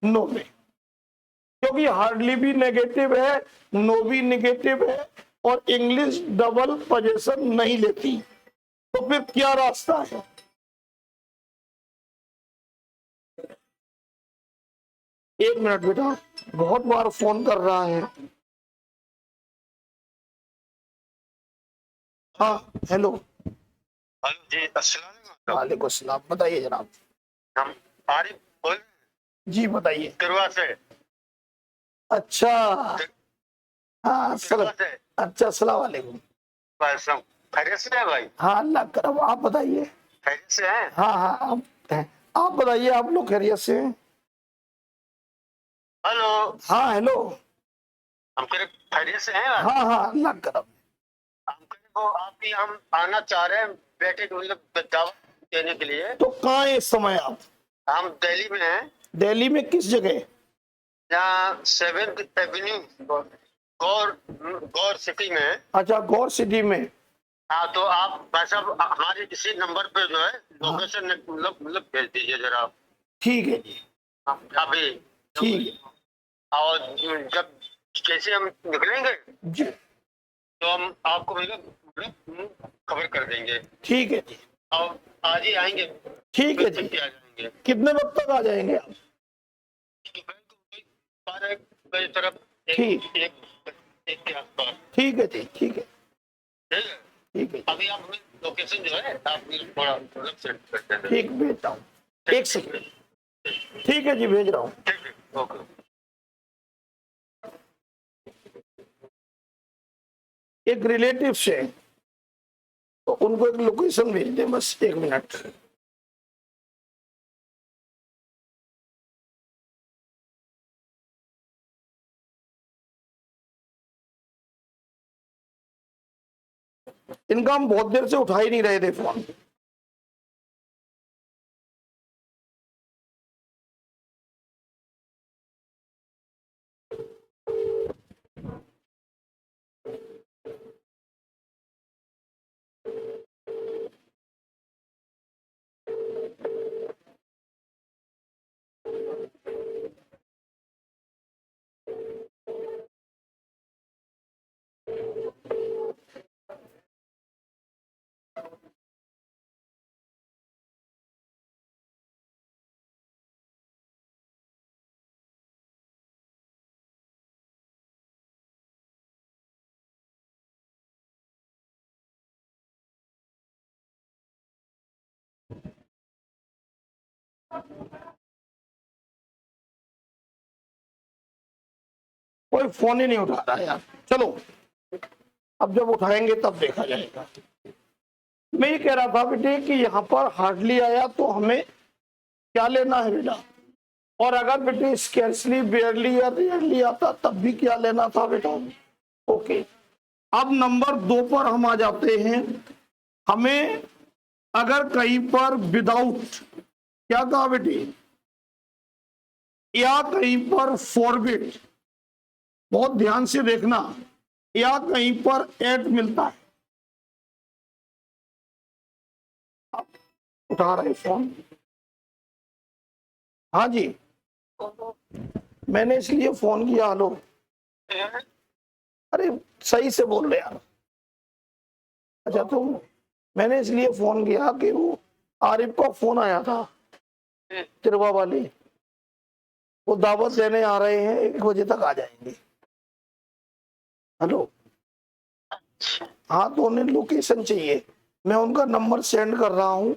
S1: नो में, क्योंकि हार्डली भी नेगेटिव है, नो भी नेगेटिव है, और इंग्लिश डबल पोजीशन नहीं लेती। तो फिर क्या रास्ता है? एक मिनट बेटा, बहुत बार फोन कर रहा है। हाँ हेलो।
S2: हेलो जी, अस्सलाम वालेकुम।
S1: वालेकुम सलाम, बताइए जनाब।
S2: हम आरिफ बोल
S1: जी बताइए।
S2: तिरवा से।
S1: अच्छा। हाँ
S2: तिरवा से
S1: अच्छा अस्सलाम वालेकुम।
S2: बस हम खैरियत से है भाई?
S1: हाँ अल्लाह करम, आप बताइए।
S2: खैरियत से हैं?
S1: हाँ हाँ आप बताइए, आप लोग खैरियत से हैं?
S2: हेलो,
S1: हाँ हेलो।
S2: हम कह रहे खैरियत से हैं यार।
S1: हाँ हाँ अल्लाह करम।
S2: हम कह रहे वो आपके हम आना चाह रहे हैं बेटे को, मतलब दावत देने के लिए।
S1: तो कहाँ है इस समय आप?
S2: हम दिल्ली में हैं,
S1: दिल्ली में किस जगह?
S2: यहाँ 7th एवेन्यू गौर गौर सिटी में।
S1: अच्छा गौर सिटी में।
S2: हाँ, तो आप भाई साहब हमारे इसी नंबर पे जो है
S1: हाँ
S2: लोकेशन मतलब भेज दीजिए जरा आप।
S1: ठीक है जी।
S2: अभी
S1: ठीक है
S2: और जब जैसे हम निकलेंगे
S1: जी।
S2: तो हम आपको मतलब खबर कर देंगे।
S1: ठीक है जी।
S2: और आज ही आएंगे,
S1: ठीक है
S2: दोपहर
S1: जी।
S2: तक के आ जाएंगे।
S1: कितने वक्त तक आ जाएंगे आप?
S2: दोपहर को कोई 12 बजे तरफ,
S1: ठीक।
S2: एक के आसपास।
S1: ठीक है जी। ठीक है।
S2: ठीक है,
S1: ठीक है जी।
S2: अभी आप लोकेशन जो है आप थोड़ा मतलब सेंड कर देना।
S1: ठीक भेजता हूँ, एक सेकंड। ठीक है जी भेज रहा हूँ।
S2: ठीक है, ओके।
S1: एक रिलेटिव से, तो उनको एक लोकेशन भेज दें, बस 1 मिनट। इनका हम बहुत देर से उठा ही नहीं रहे थे फोन। कोई फोन ही नहीं उठा रहा यार। चलो अब जब उठाएंगे तब देखा जाएगा। मैं ये कह रहा था बेटे कि यहाँ पर हार्डली आया तो हमें क्या लेना है बेटा, और अगर बेटे स्केर्सली बेयरली या रेयरली आता तब भी क्या लेना था बेटा। ओके, अब नंबर 2 पर हम आ जाते हैं। हमें अगर कहीं पर विदाउट, क्या कहा बेटे, या कहीं पर फॉरबिट, बहुत ध्यान से देखना, या कहीं पर एट मिलता है, आप उठा रहे फोन? हाँ जी, मैंने इसलिए फोन किया। हेलो, अरे सही से बोल रहे यार। अच्छा, तो मैंने इसलिए फोन किया कि वो आरिफ का फोन आया था तिरवा वाले, वो दावत देने आ रहे हैं, 1 बजे तक आ जाएंगे। हेलो, हाँ तो उन्हें लोकेशन चाहिए, मैं उनका नंबर सेंड कर रहा हूँ।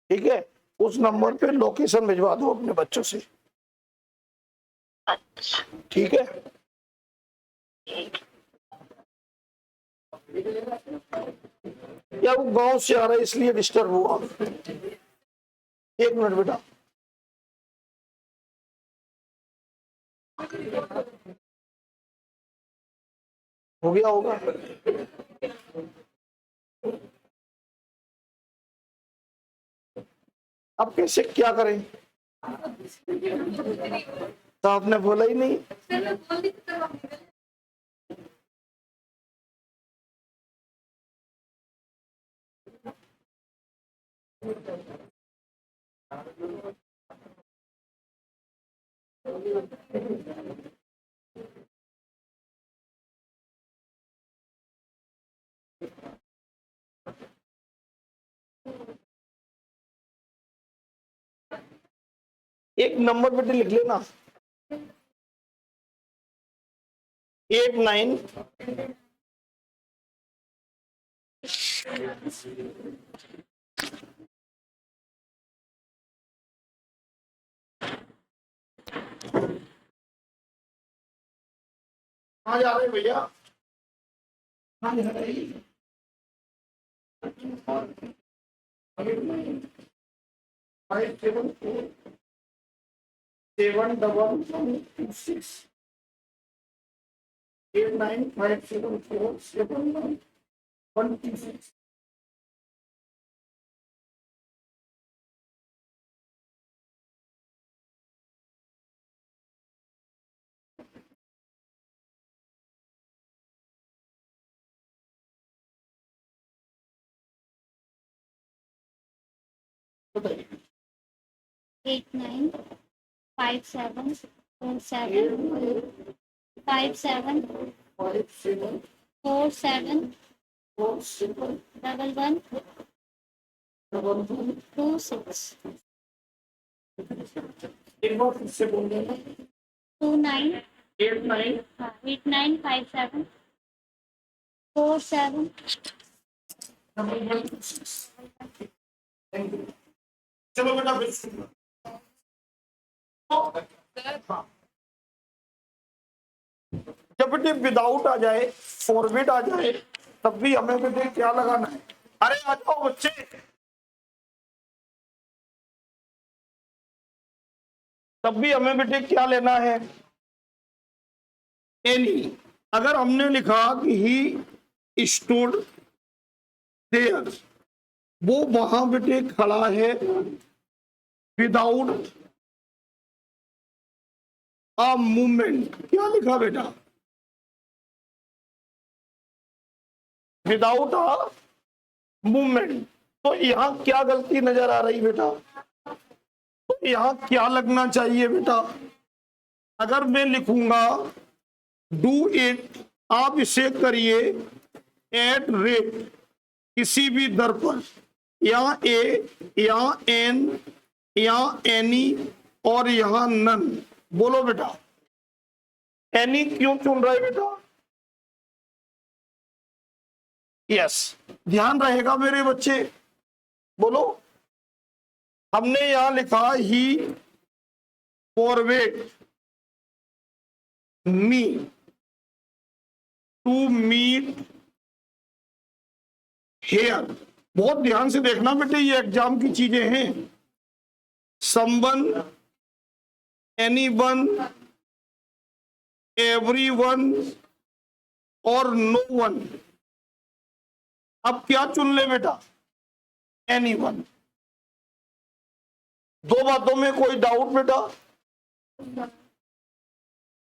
S1: ठीक है, उस नंबर पे लोकेशन भिजवा दो अपने बच्चों से। ठीक है, या वो गांव से आ रहा है इसलिए डिस्टर्ब हुआ। 1 मिनट बेटा। हो गया होगा। अब कैसे क्या करें? तो आपने बोला ही नहीं। एक नंबर बेटे लिख लेना, 89 कहाँ जा रहे भैया? कहाँ जा रहे? 574 71126 89574 71126। बताइए।
S3: 89574757
S1: 5747
S3: 111126
S1: एक बार फिर से बोल देना।
S3: 29
S1: 89
S3: 8957 47
S1: 1126। Thank you. चलो बेटा फिर सुनो। हाँ। जब बेटे विदाउट आ जाए, फॉरवर्ड आ जाए, तब भी हमें बेटे क्या लगाना है? अरे आ जाओ बच्चे। तब भी हमें बेटे क्या लेना है? एनी। अगर हमने लिखा कि ही स्टूड देयर, वो वहां बेटे खड़ा है विदाउट अ मूवमेंट। क्या लिखा बेटा? Without a movement. तो यहां क्या गलती नजर आ रही बेटा? तो यहां क्या लगना चाहिए बेटा? अगर मैं लिखूंगा डू इट, आप इसे करिए एट रेट, किसी भी दर पर, या ए या एन या एनी और यहां नन। बोलो बेटा, एनी क्यों चुन रहे बेटा? यस, ध्यान रहेगा मेरे बच्चे। बोलो, हमने यहां लिखा ही forward me to meet here. बहुत ध्यान से देखना बेटे, ये एग्जाम की चीजें हैं। समवन, एनीवन, एवरीवन और नो वन। अब क्या चुन ले बेटा? एनीवन। दो बातों में कोई डाउट बेटा?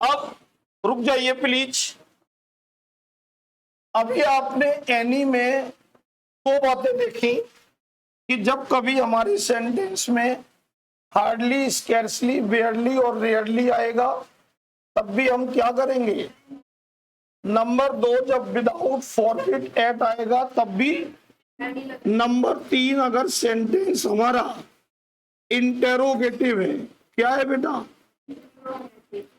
S1: अब रुक जाइए प्लीज। अभी आपने एनी में दो बातें देखी कि जब कभी हमारी सेंटेंस में हार्डली, स्कैर्सली, बेयरली और रेयरली आएगा, तब भी हम क्या करेंगे? नंबर 2, जब विदाउट फॉरवर्ड एट आएगा तब भी। नंबर 3, अगर सेंटेंस हमारा इंटेरोगेटिव है, क्या है बेटा?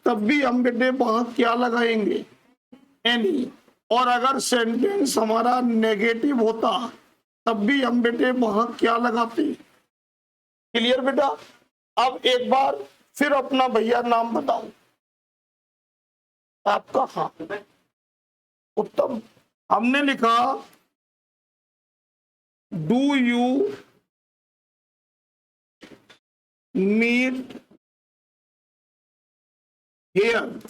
S1: तब भी हम बेटे वहां क्या लगाएंगे? एनी। और अगर सेंटेंस हमारा नेगेटिव होता तब भी हम बेटे वहां क्या लगाते? क्लियर बेटा? अब एक बार फिर अपना भैया नाम बताओ आपका। हाँ, उत्तम। हमने लिखा डू यू मीट हियर,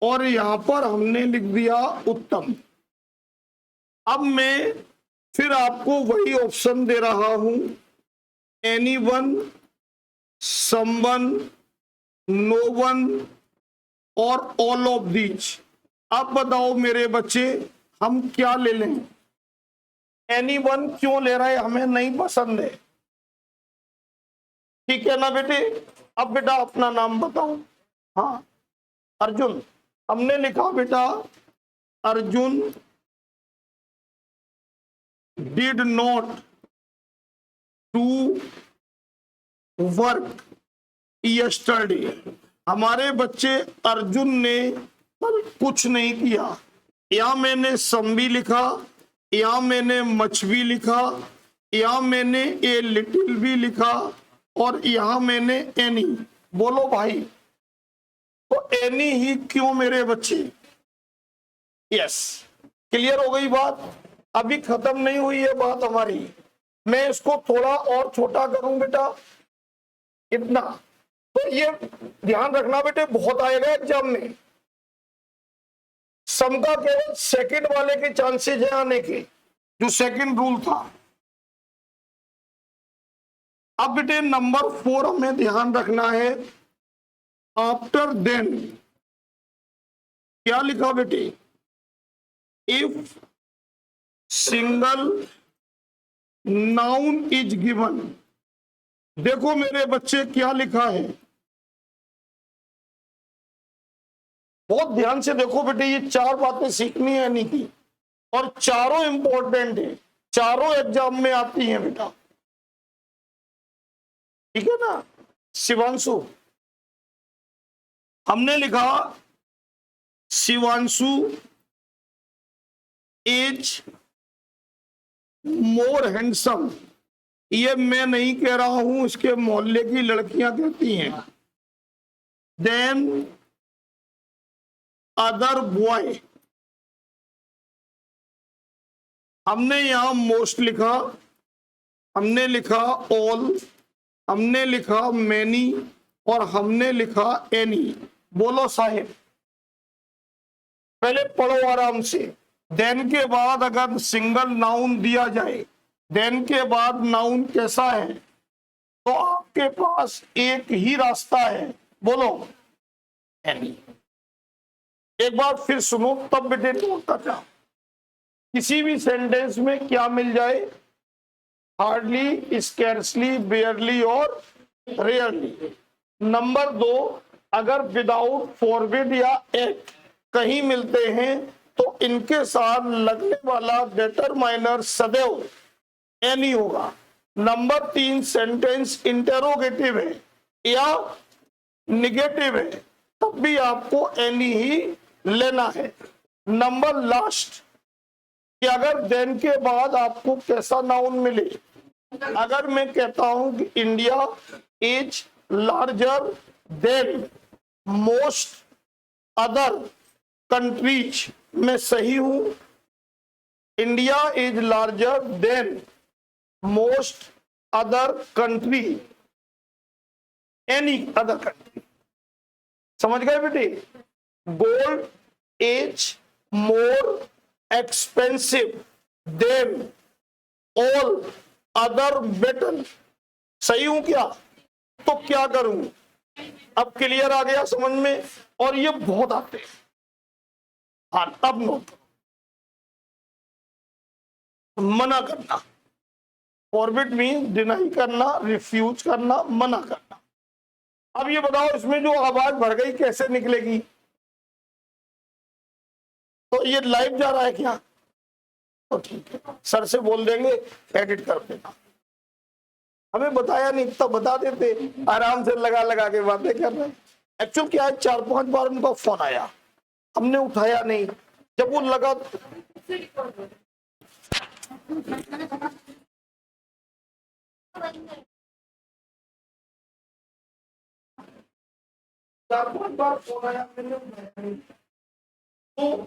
S1: और यहां पर हमने लिख दिया उत्तम। अब मैं फिर आपको वही ऑप्शन दे रहा हूं, एनीवन, समवन, नो वन और ऑल ऑफ दीज। अब बताओ मेरे बच्चे, हम क्या ले लें? एनीवन क्यों ले रहे हैं? हमें नहीं पसंद है, ठीक है ना बेटे? अब बेटा अपना नाम बताओ। हाँ, अर्जुन। हमने लिखा बेटा Arjun did not do work yesterday. हमारे बच्चे, अर्जुन ने कल कुछ नहीं किया। या मैंने सम भी लिखा यहां मैंने मच भी लिखा, यहां मैंने ए लिटिल भी लिखा, और यहां मैंने एनी। बोलो भाई, तो एनी ही क्यों मेरे बच्चे? यस, क्लियर हो गई बात? अभी खत्म नहीं हुई है बात हमारी। मैं इसको थोड़ा और छोटा करूं बेटा, इतना। तो ये ध्यान रखना बेटे, बहुत आएगा एग्जाम में। सम का केवल सेकंड वाले के चांसेस है आने के, जो सेकंड रूल था। अब बेटे नंबर 4 हमें ध्यान रखना है। आफ्टर देन क्या लिखा बेटे? If single noun is given. देखो मेरे बच्चे क्या लिखा है, बहुत ध्यान से देखो बेटे। ये 4 बातें सीखनी है नहीं की, और चारों इंपॉर्टेंट है, चारों एग्जाम में आती हैं बेटा, ठीक है ना शिवांशु? हमने लिखा शिवांशु इज मोर हैंडसम। ये मैं नहीं कह रहा हूं, इसके मोहल्ले की लड़कियां कहती हैं। देन अदर बॉय, हमने यहां मोस्ट लिखा, हमने लिखा ऑल, हमने लिखा मैनी, और हमने लिखा एनी। बोलो साहेब, पहले पढ़ो आराम से। देन के बाद अगर सिंगल नाउन दिया जाए, देन के बाद नाउन कैसा है, तो आपके पास एक ही रास्ता है। बोलो एनी। एक बार फिर सुनो, तब बेटे नोट करना। किसी भी सेंटेंस में क्या मिल जाए? हार्डली, स्कैर्सली, बेयरली और रेयरली। नंबर 2, अगर विदाउट फॉरबिड या एक्ट कहीं मिलते हैं तो इनके साथ लगने वाला डिटरमाइनर सदैव एनी होगा। नंबर 3, सेंटेंस इंटेरोगेटिव है या निगेटिव है, तब भी आपको एनी ही लेना है। नंबर लास्ट, कि अगर देन के बाद आपको कैसा नाउन मिले। अगर मैं कहता हूं कि India is larger than most other countries, मैं सही हूं? India is larger than most other country, any other country. समझ गए बेटे? Gold is more expensive than all other metal. सही हूं क्या? तो क्या करूं? अब क्लियर आ गया समझ में? और ये बहुत आते हैं। हाँ, तब नोट मना करना। फॉरबिड मीन डिनाई करना, रिफ्यूज करना, मना करना। अब ये बताओ, इसमें जो आवाज भर गई कैसे निकलेगी? तो ये लाइव जा रहा है क्या? तो ठीक है, सर से बोल देंगे एडिट कर देना। हमें बताया नहीं, तब बता देते, आराम से लगा लगा के बातें कर रहे हैं। एक्चुअल क्या है, 4-5 बार उनका फोन आया, हमने उठाया नहीं। जब वो लगा 4-5 बार फोन आया, मैंने उठाया नहीं। तो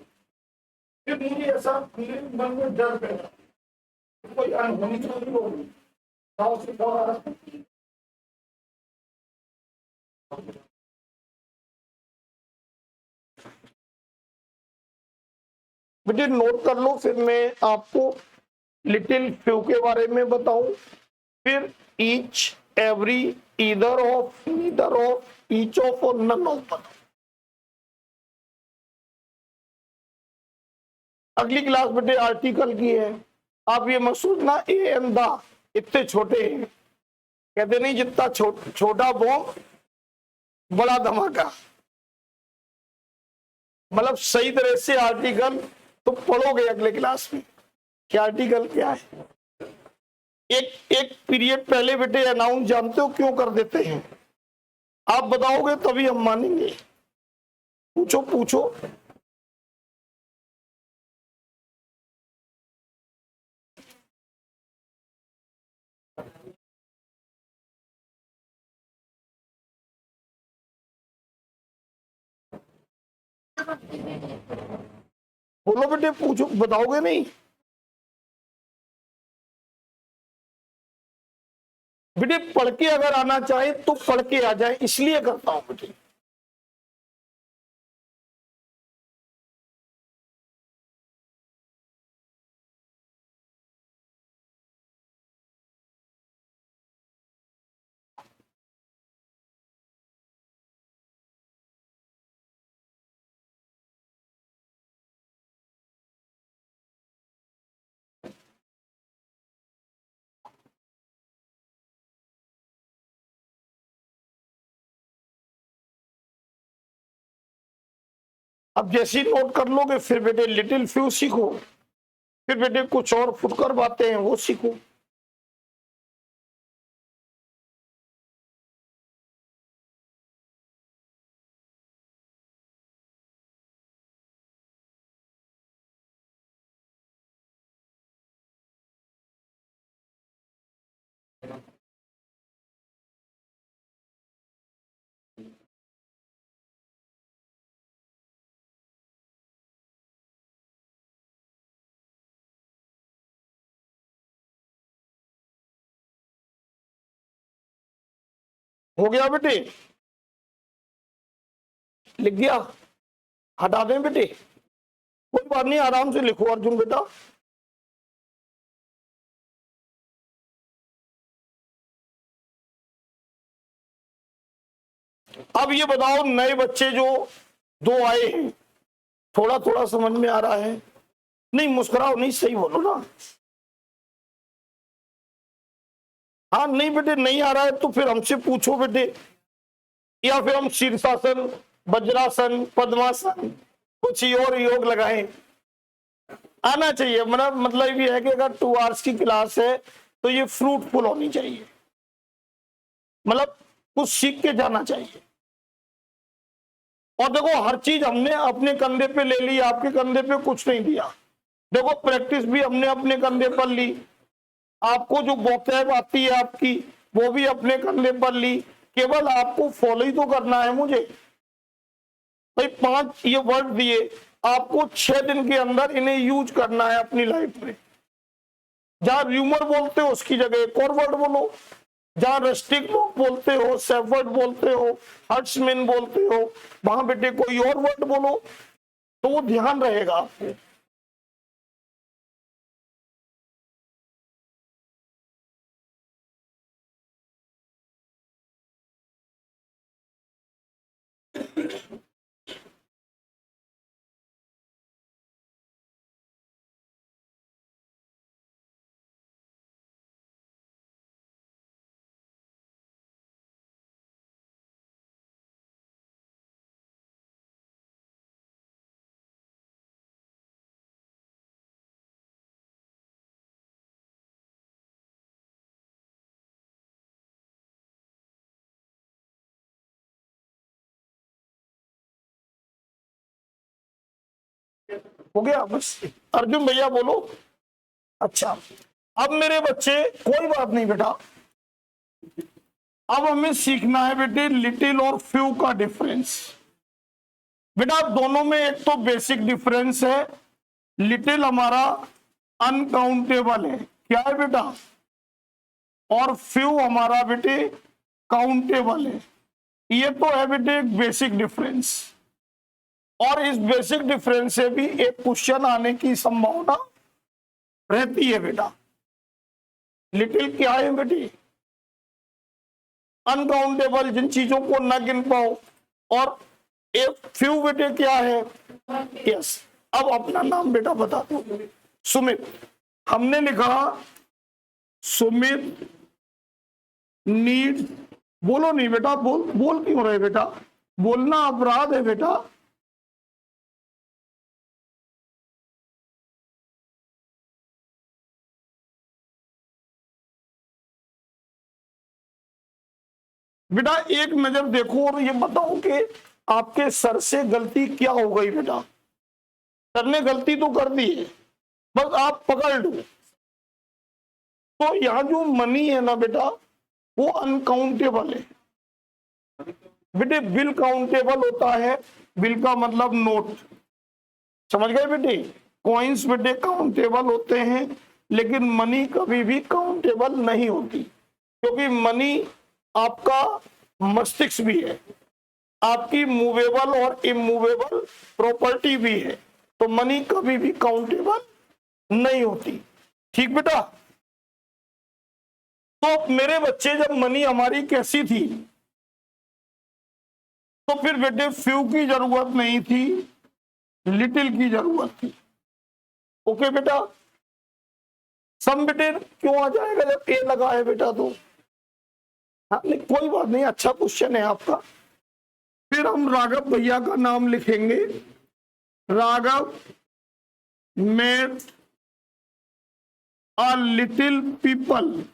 S1: फिर मुझे ऐसा मेरे मन में डर पैदा, कोई अनहोनी तो नहीं होगी। गाँव से फोन आ रहा, बेटे नोट कर लो, फिर मैं आपको लिटिल फ्यू के बारे में बताऊं, फिर each, every, either of, neither of, each of और नन ऑफ बताओ। अगली क्लास बेटे आर्टिकल की है। आप ये मत सोचना ए एंड द इतने छोटे हैं, कहते नहीं जितना छोटा बॉम्ब बड़ा धमाका। मतलब सही तरह से आर्टिकल तो पढ़ोगे अगले क्लास में कि आर्टिकल क्या है। एक पीरियड पहले बेटे अनाउंस जानते हो क्यों कर देते हैं? आप बताओगे तभी हम मानेंगे। पूछो पूछो। बोलो बेटे, पूछो, बताओगे नहीं? बेटे पढ़ के अगर आना चाहे तो पढ़ के आ जाए, इसलिए करता हूं बेटे। अब जैसे ही नोट कर लोगे फिर बेटे लिटिल फ्यू सीखो, फिर बेटे कुछ और फुटकर बातें हैं वो सीखो। हो गया बेटे? लिख गया? हटा दें बेटे? कोई बात नहीं, आराम से लिखो अर्जुन बेटा। अब ये बताओ, नए बच्चे जो दो आए हैं, थोड़ा थोड़ा समझ में आ रहा है? नहीं मुस्कुराओ, नहीं सही बोलो ना। हाँ नहीं बेटे नहीं आ रहा है तो फिर हमसे पूछो बेटे, या फिर हम शीर्षासन, वज्रासन, पद्मासन, कुछ और योग लगाएं। आना चाहिए, मतलब ये है कि अगर 2 आवर्स की क्लास है तो ये फ्रूटफुल होनी चाहिए, मतलब कुछ सीख के जाना चाहिए। और देखो हर चीज हमने अपने कंधे पे ले ली, आपके कंधे पे कुछ नहीं दिया। देखो प्रैक्टिस भी हमने अपने कंधे पर ली, आपको जो वोकैब आती है आपकी वो भी अपने कंधे पर ली, केवल आपको फॉलो ही तो करना है मुझे। भाई 5 ये वर्ड दिए, आपको 6 दिन के अंदर इन्हें यूज करना है अपनी लाइफ में। जहां र्यूमर बोलते हो उसकी जगह एक और वर्ड बोलो, जहां रस्टिक लोग बोलते हो, सेफर्ड बोलते हो, हर्ट्समैन बोलते हो, वहां बेटे कोई और वर्ड बोलो, तो वो ध्यान रहेगा आपको। हो गया बस? अर्जुन भैया बोलो। अच्छा अब मेरे बच्चे, कोई बात नहीं बेटा, अब हमें सीखना है बेटे लिटिल और फ्यू का डिफरेंस। बेटा दोनों में एक तो बेसिक डिफरेंस है, लिटिल हमारा अनकाउंटेबल है, क्या है बेटा, और फ्यू हमारा बेटे काउंटेबल है। ये तो है बेटे एक बेसिक डिफरेंस, और इस बेसिक डिफरेंस से भी एक क्वेश्चन आने की संभावना रहती है बेटा। लिटिल क्या है बेटी? अनकाउंटेबल, जिन चीजों को न गिन पाओ, और एक फ्यू बेटे क्या है? यस। अब अपना नाम बेटा बता दो। सुमित, हमने लिखा सुमित नीड, बोलो नहीं बेटा, बोल क्यों रहे बेटा? बोलना अपराध है बेटा। बेटा एक नजर देखो और ये बताओ कि आपके सर से गलती क्या हो गई बेटा? सर ने गलती तो कर दी है, बस आप पकड़ लो। तो यहां जो मनी है ना बेटा, वो अनकाउंटेबल है, बेटे बिल काउंटेबल होता है, बिल का मतलब नोट, समझ गए बेटे। कॉइन्स बेटे काउंटेबल होते हैं, लेकिन मनी कभी भी काउंटेबल नहीं होती, क्योंकि मनी आपका मस्तिष्क भी है, आपकी मूवेबल और इमूवेबल प्रॉपर्टी भी है, तो मनी कभी भी काउंटेबल नहीं होती। ठीक बेटा। तो मेरे बच्चे, जब मनी हमारी कैसी थी, तो फिर बेटे फ्यू की जरूरत नहीं थी, लिटिल की जरूरत थी। ओके बेटा। सम बेटे क्यों आ जाएगा जब ए लगा है बेटा तो? हाँ नहीं, कोई बात नहीं, अच्छा क्वेश्चन है आपका। फिर हम राघव भैया का नाम लिखेंगे। Raghav met a little people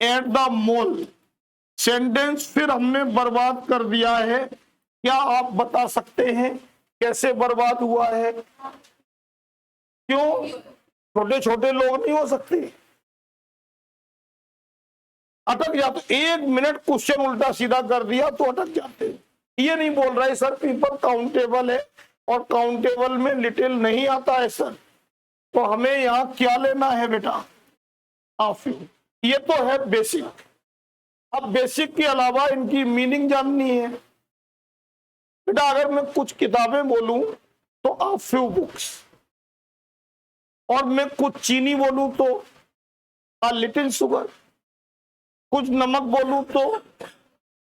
S1: at the mall. Sentence फिर हमने बर्बाद कर दिया है। क्या आप बता सकते हैं कैसे बर्बाद हुआ है? क्यों? छोटे छोटे लोग नहीं हो सकते? अटक जाते, 1 मिनट क्वेश्चन उल्टा सीधा कर दिया तो अटक जाते। ये नहीं बोल रहा है सर पीपल काउंटेबल है और काउंटेबल में लिटिल नहीं आता है सर, तो हमें यहां क्या लेना है बेटा? Of you. ये तो है बेसिक। अब बेसिक के अलावा इनकी मीनिंग जाननी है बेटा। अगर मैं कुछ किताबें बोलूं तो अ फ्यू बुक्स, और मैं कुछ चीनी बोलूं तो अ लिटिल शुगर, कुछ नमक बोलूं तो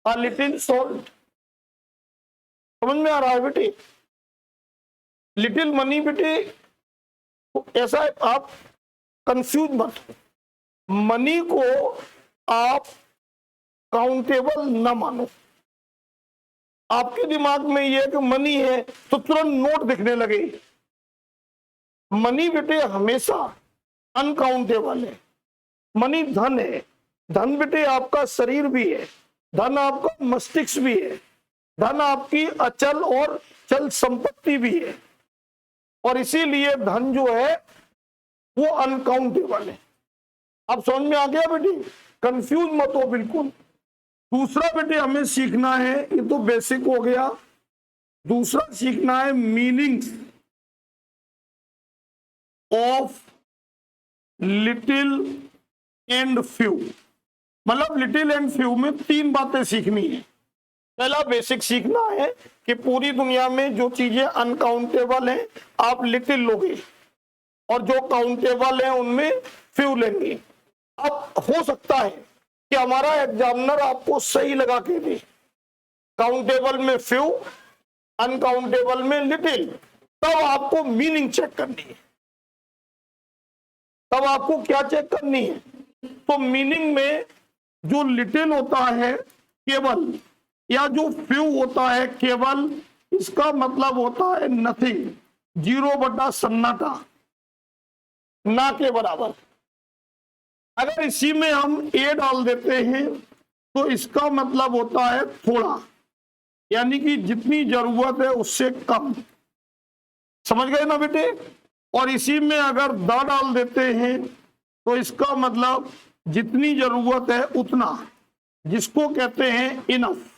S1: अ लिटिल सॉल्ट। समझ में आ रहा है बेटे? लिटिल मनी बेटे, तो ऐसा है, आप कंफ्यूज मत हो। मनी को आप काउंटेबल ना मानो। आपके दिमाग में यह कि मनी है तो तुरंत नोट दिखने लगे। मनी बेटे हमेशा अनकाउंटेबल है। मनी धन है। धन बेटे आपका शरीर भी है, धन आपका मस्तिष्क भी है, धन आपकी अचल और चल संपत्ति भी है, और इसीलिए धन जो है वो अनकाउंटेबल है। अब समझ में आ गया बेटी? कंफ्यूज मत हो बिल्कुल। दूसरा बेटे हमें सीखना है, ये तो बेसिक हो गया। दूसरा सीखना है meanings of little and few. मतलब लिटिल एंड फ्यू में 3 बातें सीखनी है। पहला बेसिक सीखना है कि पूरी दुनिया में जो चीजें अनकाउंटेबल हैं आप लिटिल लोगे, और जो काउंटेबल है उनमें फ्यू लेंगे। अब हो सकता है कि हमारा एग्जामिनर आपको सही लगा के दे, काउंटेबल में फ्यू, अनकाउंटेबल में लिटिल, तब आपको मीनिंग चेक करनी है। तब आपको क्या चेक करनी है? तो मीनिंग में जो लिटिल होता है केवल, या जो फ्यू होता है केवल, इसका मतलब होता है नथिंग, 0 बटा सन्नाटा, ना के बराबर। अगर इसी में हम ए डाल देते हैं तो इसका मतलब होता है थोड़ा, यानी कि जितनी जरूरत है उससे कम। समझ गए ना बेटे? और इसी में अगर द डाल देते हैं तो इसका मतलब जितनी जरूरत है उतना, जिसको कहते हैं इनफ।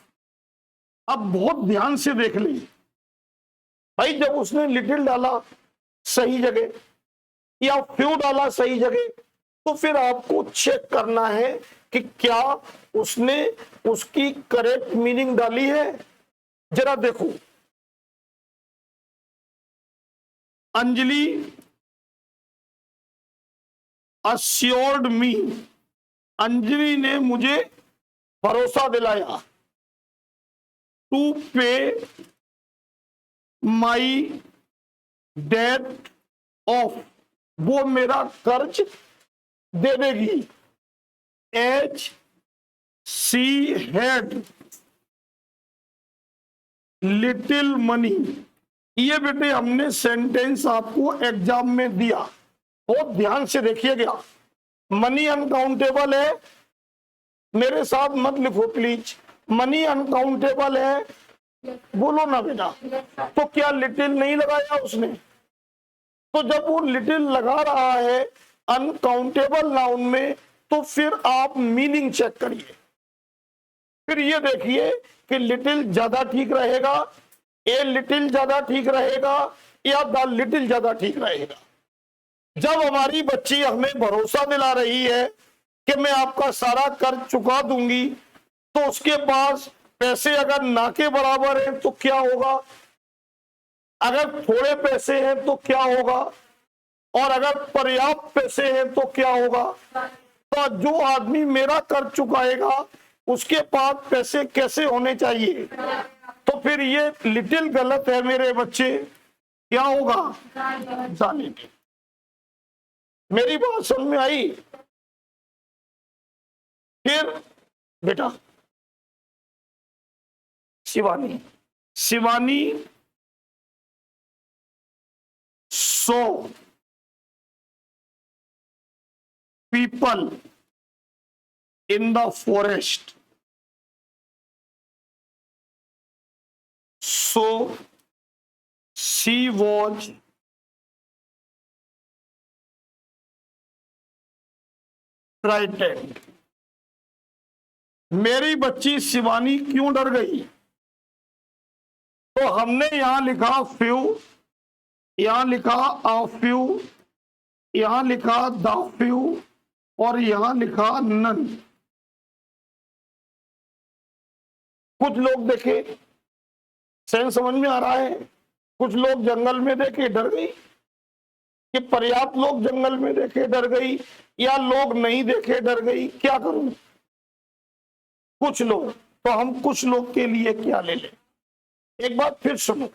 S1: अब बहुत ध्यान से देख लें भाई, जब उसने लिटिल डाला सही जगह या फ्यू डाला सही जगह, तो फिर आपको चेक करना है कि क्या उसने उसकी करेक्ट मीनिंग डाली है। जरा देखो, अंजलि अस्योर्ड मी, अंजलि ने मुझे भरोसा दिलाया, टू पे माई डेट ऑफ, वो मेरा कर्ज दे देगी। As she had little money. ये बेटे हमने सेंटेंस आपको एग्जाम में दिया, बहुत ध्यान से देखिएगा। मनी अनकाउंटेबल है, मेरे साथ मत लिखो प्लीज। मनी अनकाउंटेबल है, बोलो ना बेटा। तो क्या लिटिल नहीं लगाया उसने? तो जब वो लिटिल लगा रहा है अनकाउंटेबल नाउन में, तो फिर आप मीनिंग चेक करिए। फिर ये देखिए कि लिटिल ज्यादा ठीक रहेगा, ए लिटिल ज्यादा ठीक रहेगा या द लिटिल ज्यादा ठीक रहेगा। जब हमारी बच्ची हमें भरोसा दिला रही है कि मैं आपका सारा कर्ज चुका दूंगी, तो उसके पास पैसे अगर ना के बराबर हैं तो क्या होगा, अगर थोड़े पैसे हैं तो क्या होगा, और अगर पर्याप्त पैसे हैं तो क्या होगा। तो जो आदमी मेरा कर्ज चुकाएगा उसके पास पैसे कैसे होने चाहिए, तो फिर ये लिटिल गलत है मेरे बच्चे, क्या होगा, जानेंगे। मेरी बात समझ में आई। फिर बेटा Shivani, Shivani 100 people in the forest, so she was frightened। मेरी बच्ची शिवानी क्यों डर गई, तो हमने यहां लिखा फ्यू, यहां लिखा अ फ्यू, यहां लिखा द फ्यू और यहां लिखा नन। कुछ लोग देखे, सेंस समझ में आ रहा है, कुछ लोग जंगल में देखे डर गई, कि पर्याप्त लोग जंगल में देखे डर गई, या लोग नहीं देखे डर गई, क्या करूं। कुछ लोग, तो हम कुछ लोग के लिए क्या ले लें। एक बात फिर सुनो,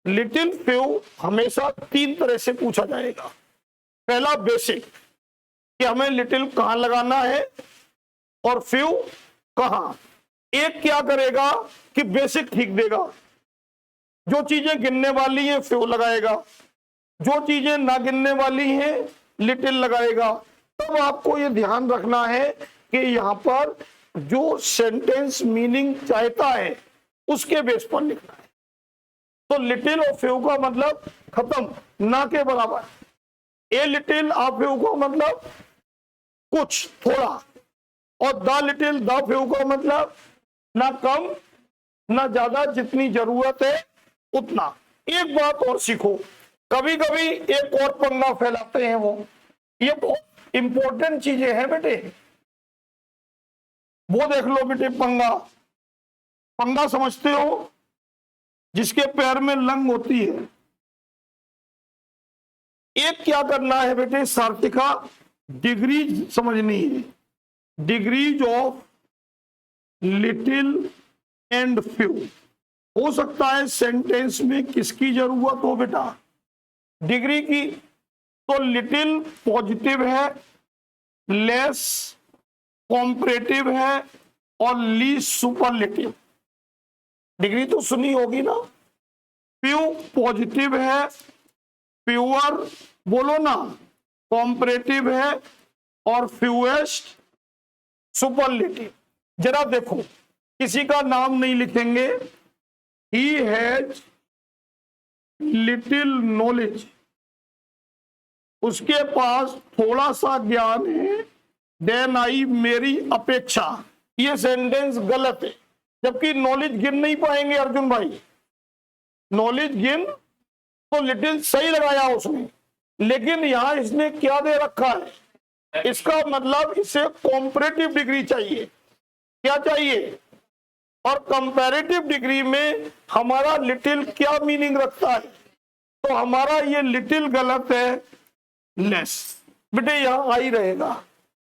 S1: लिटिल फ्यू हमेशा 3 तरह से पूछा जाएगा। पहला बेसिक, कि हमें लिटिल कहां लगाना है और फ्यू कहां। एक क्या करेगा कि बेसिक ठीक देगा, जो चीजें गिनने वाली हैं फ्यू लगाएगा, जो चीजें ना गिनने वाली हैं लिटिल लगाएगा। तब आपको ये ध्यान रखना है कि यहां पर जो सेंटेंस मीनिंग चाहता है उसके बेस पर लिखना है। तो लिटिल और फ्यू का मतलब खत्म, ना के बराबर। ए लिटिल आ फ्यू का मतलब कुछ थोड़ा, और द लिटिल द फ्यू का मतलब ना कम ना ज्यादा, जितनी जरूरत है उतना। एक बात और सीखो, कभी कभी एक और पंगा फैलाते हैं वो, ये बहुत इंपॉर्टेंट चीजें हैं बेटे, वो देख लो बेटे। पंगा, पंगा समझते हो, जिसके पैर में लंग होती है। एक क्या करना है बेटे, सार्थिका डिग्री समझनी है, degrees of little and few. हो सकता है सेंटेंस में किसकी जरूरत हो बेटा, डिग्री की। तो लिटिल पॉजिटिव है, लेस कॉम्परेटिव है और लीस्ट सुपरलेटिव। डिग्री तो सुनी होगी ना। फ्यू पॉजिटिव है, प्योर बोलो ना, कॉम्परेटिव है और फ्यूएस्ट सुपरलेटिव। जरा देखो, किसी का नाम नहीं लिखेंगे। ही हैज लिटिल नॉलेज, उसके पास थोड़ा सा ज्ञान है, देन आई मेरी अपेक्षा। ये सेंटेंस गलत है, जबकि नॉलेज गिन नहीं पाएंगे अर्जुन भाई। नॉलेज गिन तो लिटिल सही लगाया उसने, लेकिन यहां इसने क्या दे रखा है, इसका मतलब इसे कॉम्परेटिव डिग्री चाहिए। क्या चाहिए, और कंपैरेटिव डिग्री में हमारा लिटिल क्या मीनिंग रखता है, तो हमारा ये लिटिल गलत है, लेस। बेटे यहां आई रहेगा,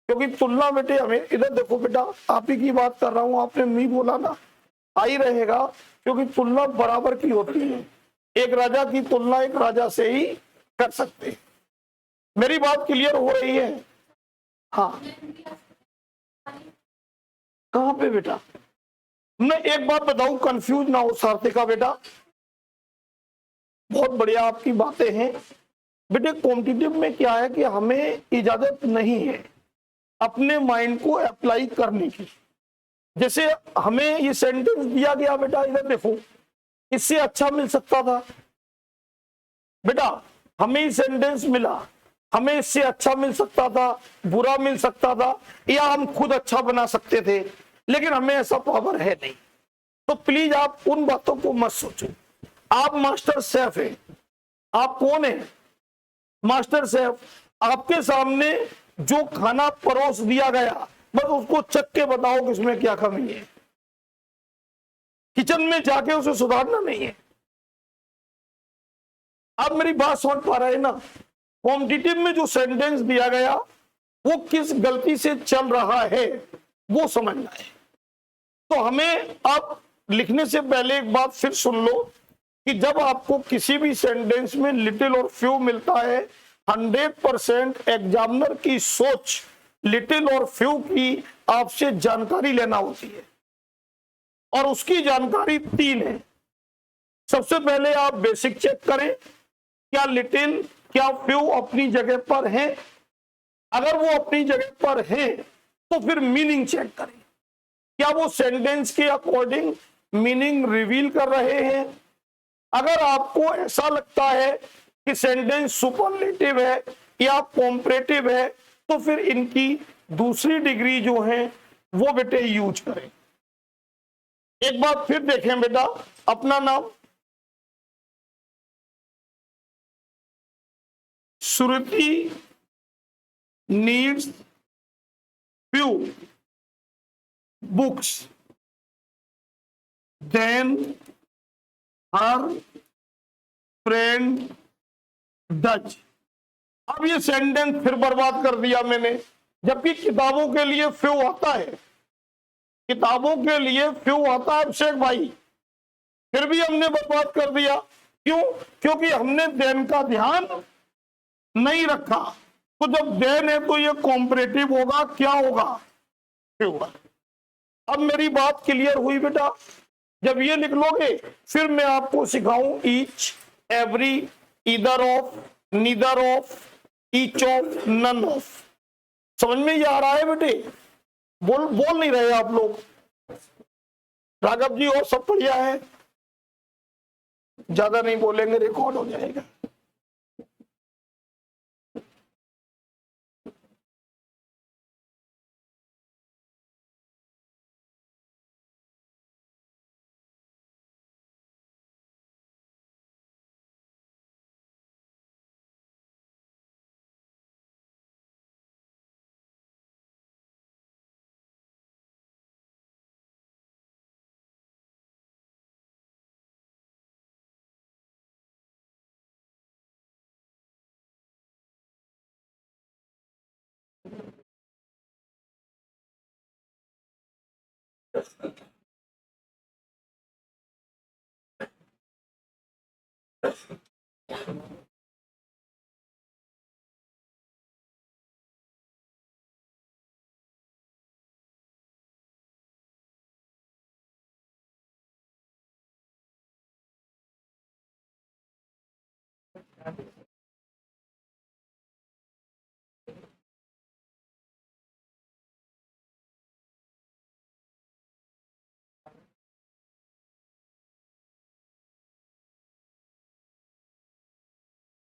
S1: क्योंकि तुलना बेटे हमें, इधर देखो बेटा, आप ही की बात कर रहा हूं, आपने नहीं बोला ना, आई रहेगा, क्योंकि तुलना बराबर की होती है। एक राजा की तुलना एक राजा से ही कर सकते हैं। मेरी बात क्लियर हो रही है। हाँ, कहां पे बेटा, मैं एक बात बताऊं, कंफ्यूज ना हो सार्थिका बेटा, बहुत बढ़िया आपकी बातें हैं बेटे। कॉम्पिटिटिव में क्या है कि हमें इजाजत नहीं है अपने माइंड को अप्लाई करने की। जैसे हमें ये सेंटेंस दिया गया बेटा, इधर देखो, इससे अच्छा मिल सकता था बेटा, हमें ये सेंटेंस मिला, हमें इससे अच्छा मिल सकता था, बुरा मिल सकता था, या हम खुद अच्छा बना सकते थे। लेकिन हमें ऐसा पावर है नहीं। तो प्लीज आप उन बातों को मत सोचो। आप मास्टर शेफ हैं। आप कौन है? Master chef. आपके सामने जो खाना परोस दिया गया, बस उसको चख के बताओ कि इसमें क्या कमी है। किचन में जाके उसे सुधारना नहीं है। आप मेरी बात समझ पा रहे हैं ना? कॉम्पिटिटिव में जो सेंटेंस दिया गया वो किस गलती से चल रहा है वो समझना है। तो हमें अब लिखने से पहले एक बात फिर सुन लो कि जब आपको किसी भी सेंटेंस में लिटिल और फ्यू मिलता है, 100% एग्जामिनर की सोच लिटिल और फ्यू की आपसे जानकारी लेना होती है, और उसकी जानकारी 3 है। सबसे पहले आप बेसिक चेक करें, क्या लिटिल क्या फ्यू अपनी जगह पर है। अगर वो अपनी जगह पर है तो फिर मीनिंग चेक करें, क्या वो सेंटेंस के अकॉर्डिंग मीनिंग रिवील कर रहे हैं। अगर आपको ऐसा लगता है कि सेंटेंस सुपरलेटिव है या कॉम्परेटिव है, तो फिर इनकी दूसरी डिग्री जो है वो बेटे यूज करें। एक बार फिर देखें बेटा, अपना नाम श्रुति needs few books than her friend does। अब ये सेंटेंस फिर बर्बाद कर दिया मैंने, जबकि किताबों के लिए फ्यू आता है। किताबों के लिए फ्यू आता है अभिषेक भाई, फिर भी हमने बर्बाद कर दिया। क्यों? क्योंकि हमने देन का ध्यान नहीं रखा। तो जब देन है तो ये कॉम्परेटिव होगा, क्या होगा? होगा। अब मेरी बात क्लियर हुई बेटा? जब ये लिख लोगे फिर मैं आपको सिखाऊं each, every, either of, neither of, each of, none of. समझ में ये आ रहा है बेटे? बोल नहीं रहे आप लोग? राघव जी और सब बढ़िया है? ज्यादा नहीं बोलेंगे, रिकॉर्ड हो जाएगा।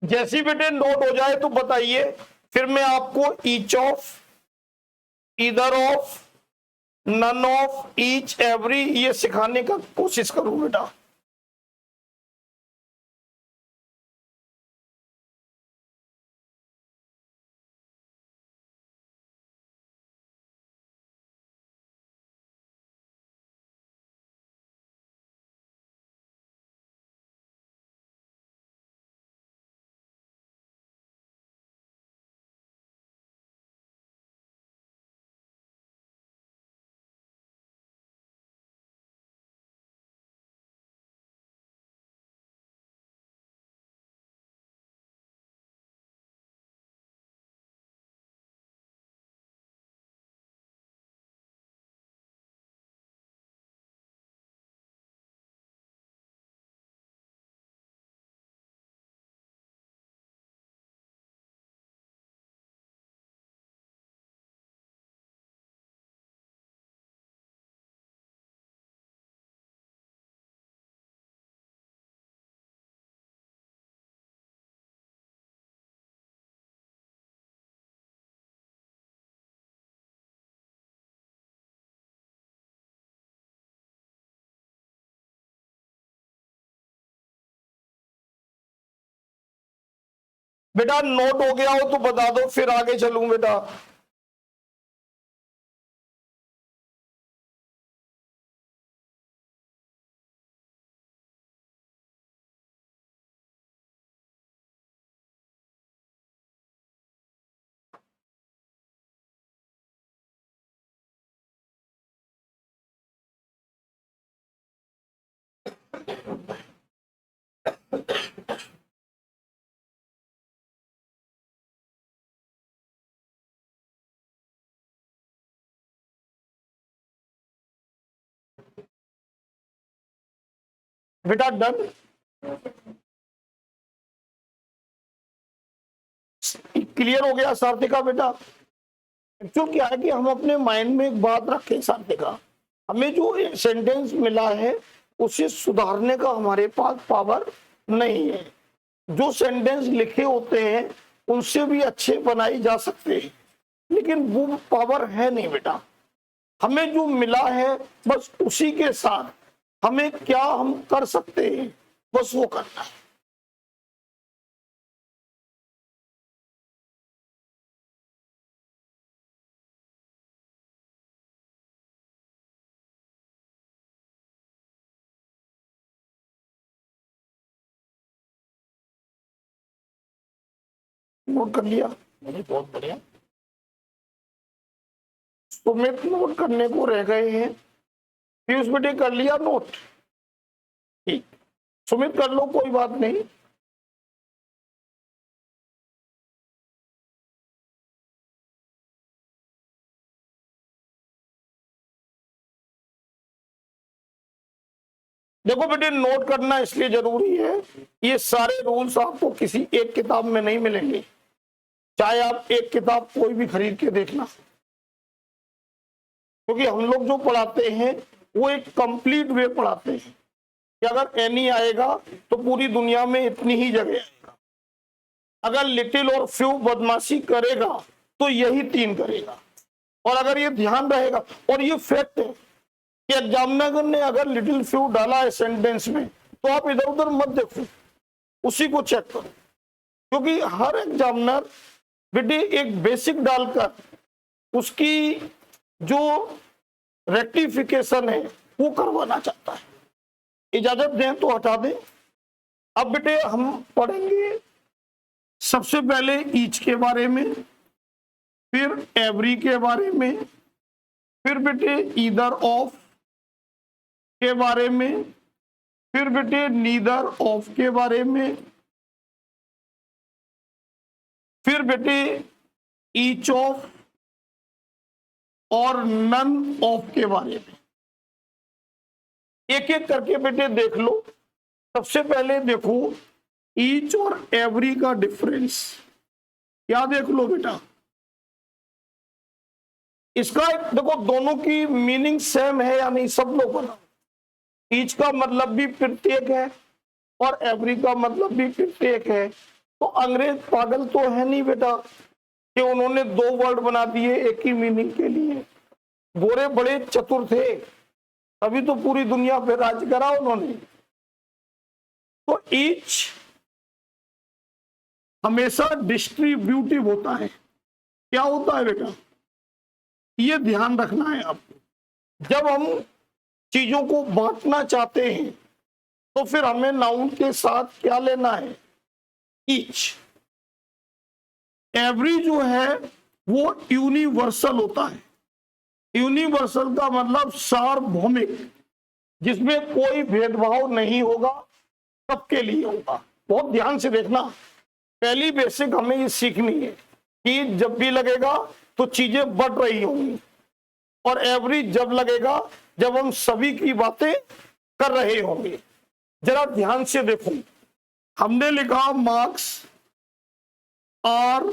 S1: जैसी बेटे नोट हो जाए तो बताइए, फिर मैं आपको each of, either of, none of, each, every ये सिखाने का कोशिश करूं बेटा। बेटा नोट हो गया हो तो बता दो, फिर आगे चलूं बेटा। बेटा डन। क्लियर हो गया सार्थिका बेटा? एक्चुअल क्या है कि हम अपने माइंड में एक बात रखें सार्थिका, हमें जो सेंटेंस मिला है उसे सुधारने का हमारे पास पावर नहीं है। जो सेंटेंस लिखे होते हैं उनसे भी अच्छे बनाई जा सकते हैं, लेकिन वो पावर है नहीं बेटा। हमें जो मिला है बस उसी के साथ हमें क्या हम कर सकते हैं बस वो करना है। नोट कर लिया? बहुत बढ़िया। सुमित नोट करने को रह गए हैं। पीयूष बेटे कर लिया नोट? ठीक, सुमित कर लो, कोई बात नहीं। देखो बेटे नोट करना इसलिए जरूरी है, ये सारे रूल्स आपको किसी एक किताब में नहीं मिलेंगे, चाहे आप एक किताब कोई भी खरीद के देखना, क्योंकि हम लोग जो पढ़ाते हैं वो एक कंप्लीट वे पढ़ाते हैं कि अगर एनी आएगा तो पूरी दुनिया में इतनी ही जगह आएगा, अगर लिटिल और फ्यू बदमाशी करेगा तो यही 3 करेगा। और अगर ये ध्यान रहेगा, और ये फैक्ट है कि एग्जामिनर ने अगर लिटिल फ्यू डाला है सेंटेंस में तो आप इधर उधर मत देखो, उसी को चेक करो, क्योंकि हर एग्जामिनर बेटे एक बेसिक डालकर उसकी जो रेक्टिफिकेशन है वो करवाना चाहता है। इजाजत दें तो हटा दें। अब बेटे हम पढ़ेंगे सबसे पहले ईच के बारे में, फिर एवरी के बारे में, फिर बेटे ईदर ऑफ के बारे में, फिर बेटे नीदर ऑफ के बारे में, फिर बेटे ईच ऑफ और नन ऑफ के बारे में। एक एक करके बेटे देख लो। सबसे पहले देखो ईच और एवरी का डिफरेंस क्या, देख लो बेटा। इसका देखो दोनों की मीनिंग सेम है या नहीं, सब लोग बताओ। ईच का मतलब भी प्रत्येक है और एवरी का मतलब भी प्रत्येक है। तो अंग्रेज पागल तो है नहीं बेटा कि उन्होंने 2 वर्ड बना दिए एक ही मीनिंग के लिए। गोरे बड़े चतुर थे, अभी तो पूरी दुनिया पे राज करा उन्होंने। तो ईच हमेशा डिस्ट्रीब्यूटिव होता है। क्या होता है बेटा, ये ध्यान रखना है आपको। जब हम चीजों को बांटना चाहते हैं तो फिर हमें नाउन के साथ क्या लेना है, ईच। एवरी जो है वो यूनिवर्सल होता है। यूनिवर्सल का मतलब सार्वभौमिक, जिसमें कोई भेदभाव नहीं होगा, सबके लिए होगा। बहुत ध्यान से देखना, पहली बेसिक हमें ये सीखनी है कि जब भी लगेगा तो चीजें बढ़ रही होंगी, और एवरी जब लगेगा जब हम सभी की बातें कर रहे होंगे। जरा ध्यान से देखो, हमने लिखा मार्क्स आर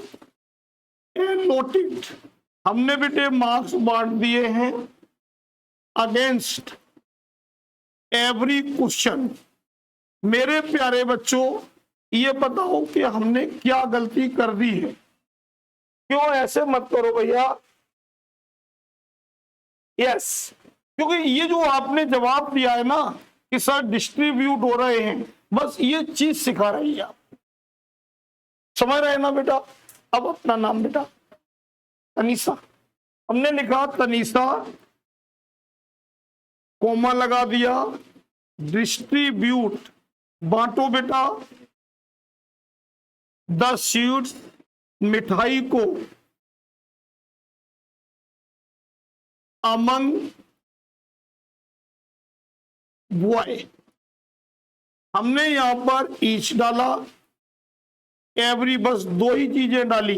S1: एलोटेड, हमने बेटे मार्क्स बांट दिए हैं अगेंस्ट एवरी क्वेश्चन। मेरे प्यारे बच्चों, ये बताओ कि हमने क्या गलती कर दी है? क्यों ऐसे मत करो भैया। यस, क्योंकि ये जो आपने जवाब दिया है ना कि सर डिस्ट्रीब्यूट हो रहे हैं, बस ये चीज सिखा रही है आप। समझ रहे हैं ना बेटा। अब अपना नाम बेटा तनीषा, हमने लिखा तनीषा, कोमा लगा दिया, डिस्ट्रीब्यूट बांटो बेटा द स्वीट्स मिठाई को अमंग बॉय। हमने यहां पर ईच डाला, एवरी, बस दो ही चीजें डाली।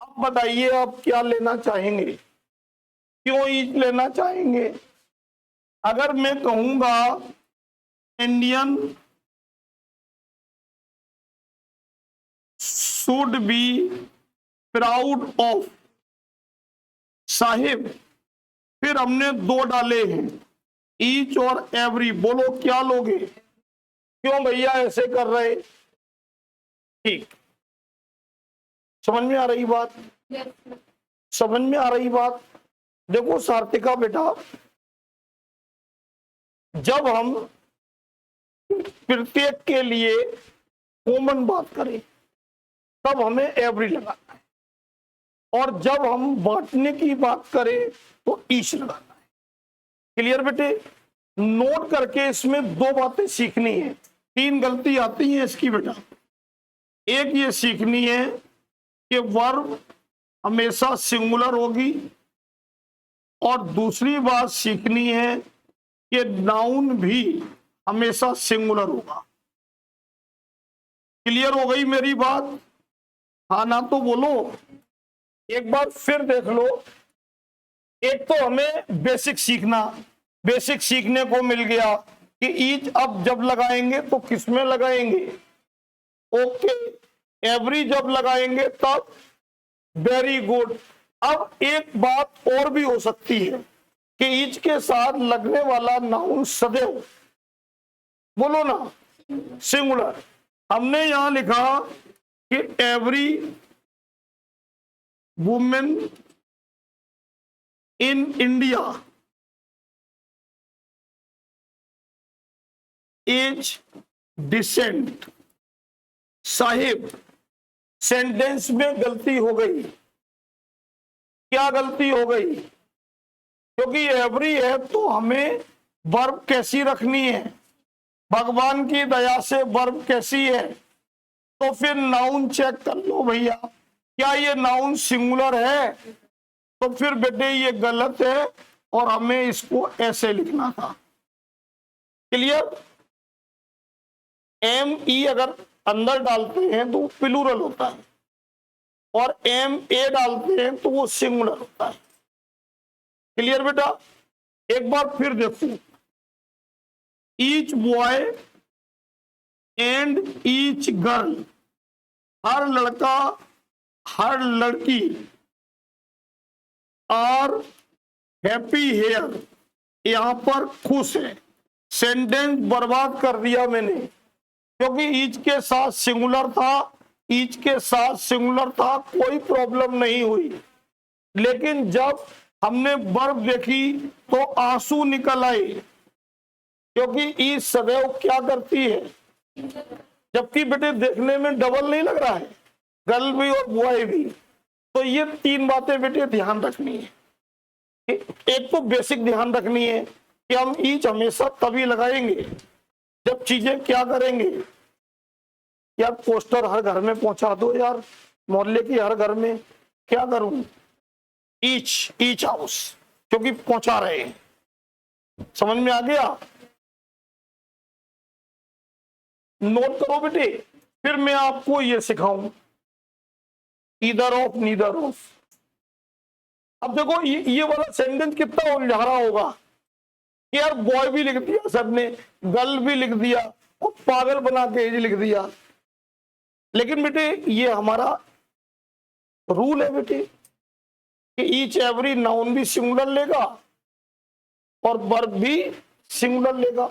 S1: अब बताइए आप क्या लेना चाहेंगे, क्यों ईच लेना चाहेंगे। अगर मैं कहूंगा Indian should be proud of Sahib, फिर हमने दो डाले हैं ईच और एवरी, बोलो क्या लोगे, क्यों भैया ऐसे कर रहे। ठीक, समझ में आ रही बात, समझ में आ रही बात। देखो सार्थिका बेटा, जब हम प्रत्येक के लिए कॉमन बात करें तब हमें एवरी लगाना है, और जब हम बांटने की बात करें तो ईच लगाना है। क्लियर बेटे, नोट करके इसमें दो बातें सीखनी है। तीन गलती आती है इसकी बेटा। एक ये सीखनी है कि वर्ब हमेशा सिंगुलर होगी, और दूसरी बात सीखनी है कि नाउन भी हमेशा सिंगुलर होगा। क्लियर हो गई मेरी बात, हाँ ना तो बोलो। एक बार फिर देख लो। एक तो हमें बेसिक सीखना, बेसिक सीखने को मिल गया कि ईच अब जब लगाएंगे तो किसमें लगाएंगे, ओके, एवरी जब लगाएंगे तब, वेरी गुड। अब एक बात और भी हो सकती है कि ईच के साथ लगने वाला नाउन सदैव, बोलो ना, सिंगुलर। हमने यहां लिखा कि every women in India is decent साहिब। सेंटेंस में गलती हो गई। क्या गलती हो गई, क्योंकि एवरी है तो हमें वर्ब कैसी रखनी है, भगवान की दया से वर्ब कैसी है। तो फिर नाउन चेक कर लो भैया, क्या ये नाउन सिंगुलर है, तो फिर बेटे ये गलत है और हमें इसको ऐसे लिखना था। क्लियर। एम ई अगर अंदर डालते हैं तो वो प्लूरल होता है, और एम ए डालते हैं तो वो सिंगुलर होता है। क्लियर बेटा। एक बार फिर देखो, each boy and each girl, हर लड़का हर लड़की आर हैप्पी हेयर, यहां पर खुश है। सेंटेंस बर्बाद कर दिया मैंने, क्योंकि ईच के साथ सिंगुलर था, ईच के साथ सिंगुलर था, कोई प्रॉब्लम नहीं हुई। लेकिन जब हमने वर्ब देखी तो आंसू निकल आए, क्योंकि ईच सदैव क्या करती है, जबकि बेटे देखने में डबल नहीं लग रहा है, गर्ल भी और बॉय भी। तो ये तीन बातें बेटे ध्यान रखनी है। एक तो बेसिक ध्यान रखनी है कि हम ईच हमेशा तभी लगाएंगे जब चीजें क्या करेंगे। यार पोस्टर हर घर में पहुंचा दो यार, मोहल्ले की हर घर में, क्या करूं, ईच ईच हाउस, क्योंकि पहुंचा रहे हैं। समझ में आ गया। नोट करो बेटे, फिर मैं आपको ये सिखाऊं, ईदर ऑफ नीदर ऑफ। अब देखो ये वाला सेंटेंस कितना उलझा रहा होगा कि यार बॉय भी लिख दिया सबने, गर्ल भी लिख दिया, और पागल बना के एज लिख दिया। लेकिन बेटे ये हमारा रूल है बेटे कि ईच एवरी नाउन भी सिंगुलर लेगा और वर्ब भी सिंगुलर लेगा।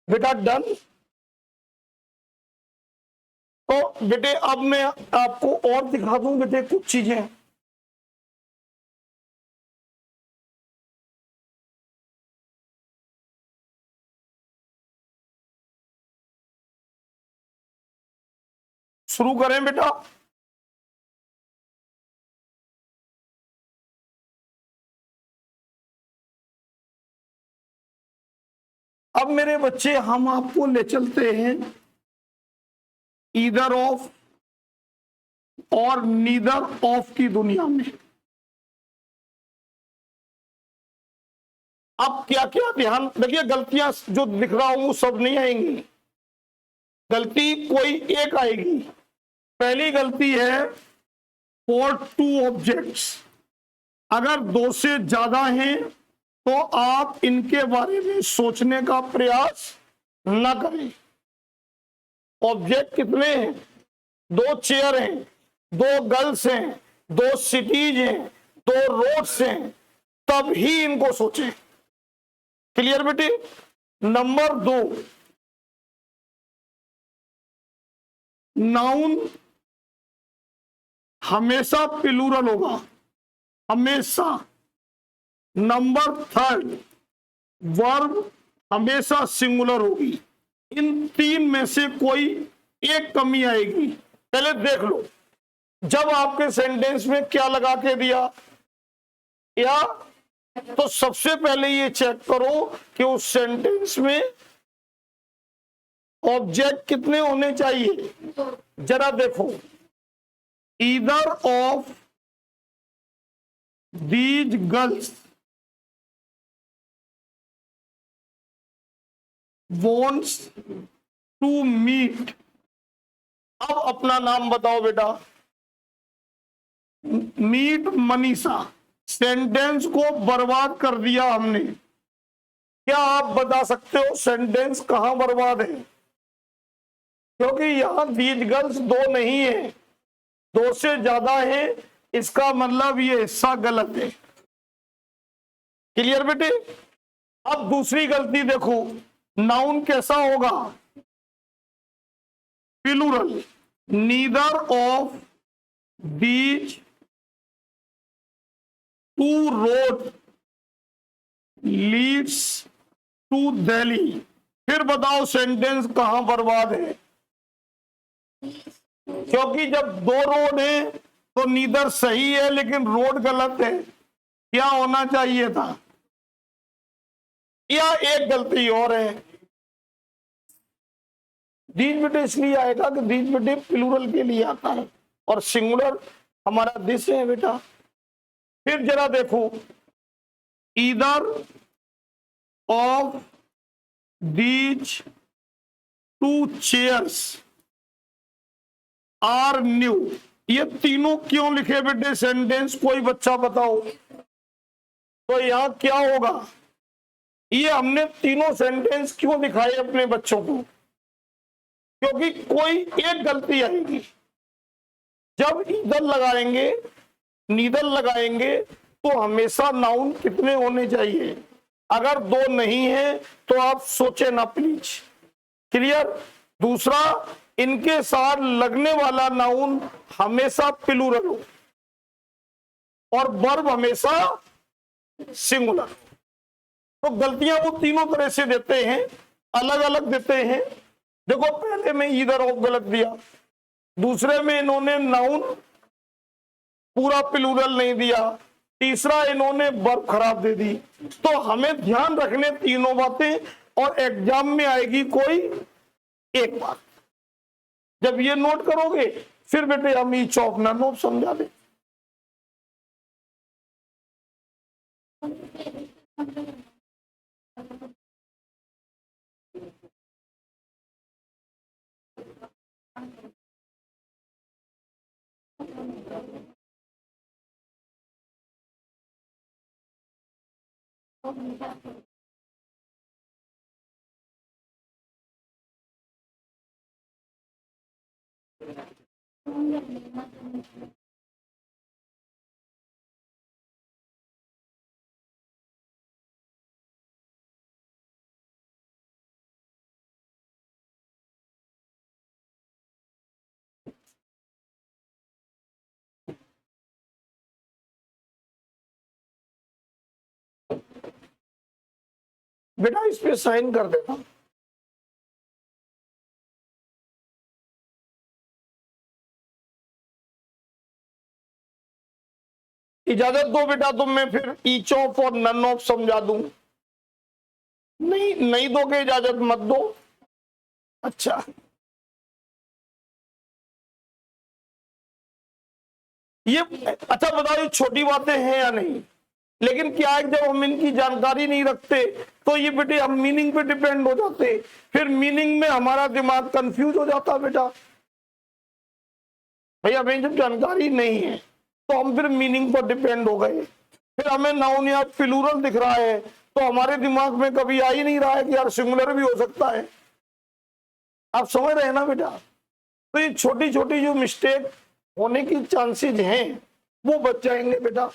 S1: बेटा डन। तो बेटे अब मैं आपको और दिखा दूं बेटे कुछ चीजें। शुरू करें बेटा। अब मेरे बच्चे हम आपको ले चलते हैं ईदर ऑफ और नीदर ऑफ की दुनिया में। अब क्या क्या ध्यान देखिए, गलतियां जो दिख रहा हूं वो सब नहीं आएंगी, गलती कोई एक आएगी। पहली गलती है फॉर टू ऑब्जेक्ट्स, अगर दो से ज्यादा हैं तो आप इनके बारे में सोचने का प्रयास न करें। ऑब्जेक्ट कितने हैं? दो चेयर हैं, दो गर्ल्स हैं, दो सिटीज हैं, दो रोड्स हैं, तब ही इनको सोचें। क्लियर बेटी? नंबर 2, नाउन हमेशा प्लूरल होगा, हमेशा। नंबर 3, वर्ब हमेशा सिंगुलर होगी। इन तीन में से कोई एक कमी आएगी। पहले देख लो, जब आपके सेंटेंस में क्या लगा के दिया, या तो सबसे पहले ये चेक करो कि उस सेंटेंस में ऑब्जेक्ट कितने होने चाहिए। जरा देखो, either of these girls wants to meet। अब अपना नाम बताओ बेटा। मीट मनीषा। सेंटेंस को बर्बाद कर दिया हमने। क्या आप बता सकते हो सेंटेंस कहां बर्बाद है? क्योंकि यहां दीज गर्ल्स दो नहीं है, दो से ज्यादा है, इसका मतलब ये हिस्सा गलत है। क्लियर बेटे? अब दूसरी गलती देखो, नाउन कैसा होगा? Plural. Neither of these two road leads to Delhi. फिर बताओ सेंटेंस कहां बर्बाद है? क्योंकि जब दो रोड है तो नीदर सही है लेकिन रोड गलत है। क्या होना चाहिए था? या एक गलती और है, दीज बेटे इसलिए आएगा कि दीज बेटे प्लूरल के लिए आता है और सिंगुलर हमारा दिस है बेटा। फिर जरा देखो, either of these two chairs are new. ये तीनों क्यों लिखे बेटे सेंटेंस? कोई बच्चा बताओ तो यहां क्या होगा? ये हमने तीनों सेंटेंस क्यों दिखाए अपने बच्चों को? क्योंकि कोई एक गलती आएगी। जब ईदर लगाएंगे, नीदर लगाएंगे तो हमेशा नाउन कितने होने चाहिए? अगर दो नहीं है तो आप सोचे ना प्लीज। क्लियर? दूसरा, इनके साथ लगने वाला नाउन हमेशा प्लूरल हो और वर्ब हमेशा सिंगुलर। तो गलतियां वो तीनों तरह से देते हैं, अलग अलग देते हैं। देखो, पहले में ईदर ऑफ गलत दिया, दूसरे में इन्होंने नाउन पूरा प्लूरल नहीं दिया, तीसरा इन्होंने वर्ब खराब दे दी। तो हमें ध्यान रखने तीनों बातें और एग्जाम में आएगी कोई एक बात। जब ये नोट करोगे फिर बेटे हम ईच ऑफ ना नोट समझा दें। बेटा इस पे साइन कर देना। इजाजत दो बेटा, तो मैं फिर ईच ऑफ और नन ऑफ समझा दूं। नहीं, नहीं दोगे इजाजत, मत दो। अच्छा, ये अच्छा बताओ, ये छोटी बातें हैं या नहीं? लेकिन क्या है, जब हम इनकी जानकारी नहीं रखते तो ये बेटे हम मीनिंग पे डिपेंड हो जाते, फिर मीनिंग में हमारा दिमाग कंफ्यूज हो जाता बेटा। भाई हमें जब जानकारी नहीं है तो हम फिर मीनिंग पर डिपेंड हो गए, फिर हमें नाउन या प्लूरल दिख रहा है तो हमारे दिमाग में कभी आ ही नहीं रहा है कि यार सिंगुलर भी हो सकता है। आप समझ रहे हैं ना बेटा? तो ये छोटी छोटी जो मिस्टेक होने की चांसेस हैं वो बच जाएंगे बेटा।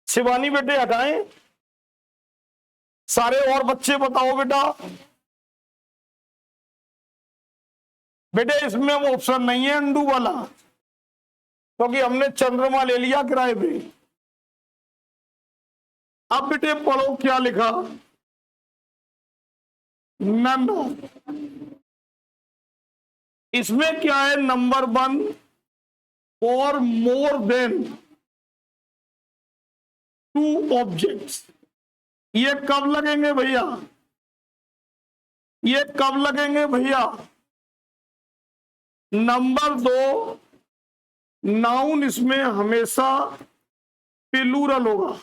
S1: शिवानी बेटे हटाएं सारे, और बच्चे बताओ बेटा। बेटे इसमें वो ऑप्शन नहीं है अंडू वाला, क्योंकि हमने चंद्रमा ले लिया किराए पे। अब बेटे पढ़ो क्या लिखा, नन ऑफ। इसमें क्या है, नंबर 1 और मोर देन 2 ऑब्जेक्ट्स। ये कब लगेंगे भैया, ये कब लगेंगे भैया? नंबर 2, नाउन इसमें हमेशा प्लूरल होगा।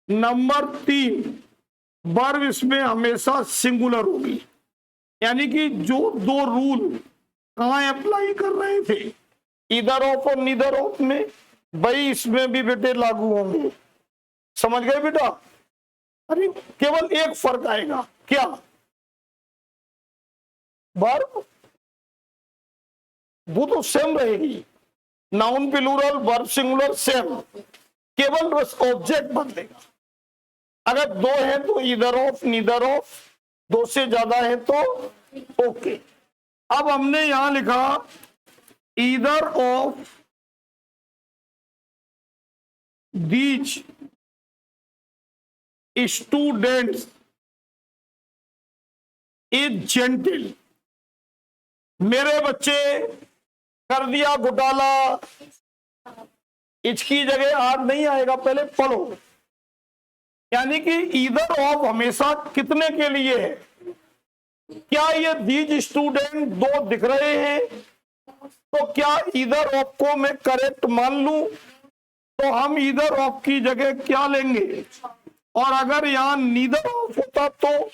S1: नंबर 3, वर्ब इसमें हमेशा सिंगुलर होगी। यानी कि जो 2 रूल कहां अप्लाई कर रहे थे, इधर ऑफ और नीदर ऑफ में, वही इसमें भी बेटे लागू होंगे। समझ गए बेटा? अरे केवल एक फर्क आएगा, क्या? वर्ब वो तो सेम रहेगी, noun plural verb singular same, केवल बस ऑब्जेक्ट बदलेगा। अगर 2 है तो इधर ऑफ नीदर ऑफ, 2 से ज्यादा है तो ओके। अब हमने यहां लिखा either of these students is gentle. मेरे बच्चे कर दिया घोटाला, इसकी जगह आर नहीं आएगा, पहले पढ़ो। यानी कि ईदर ऑफ हमेशा कितने के लिए है? क्या ये दीज स्टूडेंट 2 दिख रहे हैं तो क्या ईदर ऑफ को मैं करेक्ट मान लूं? तो हम ईदर ऑफ की जगह क्या लेंगे? और अगर यहां नीदर ऑफ होता तो,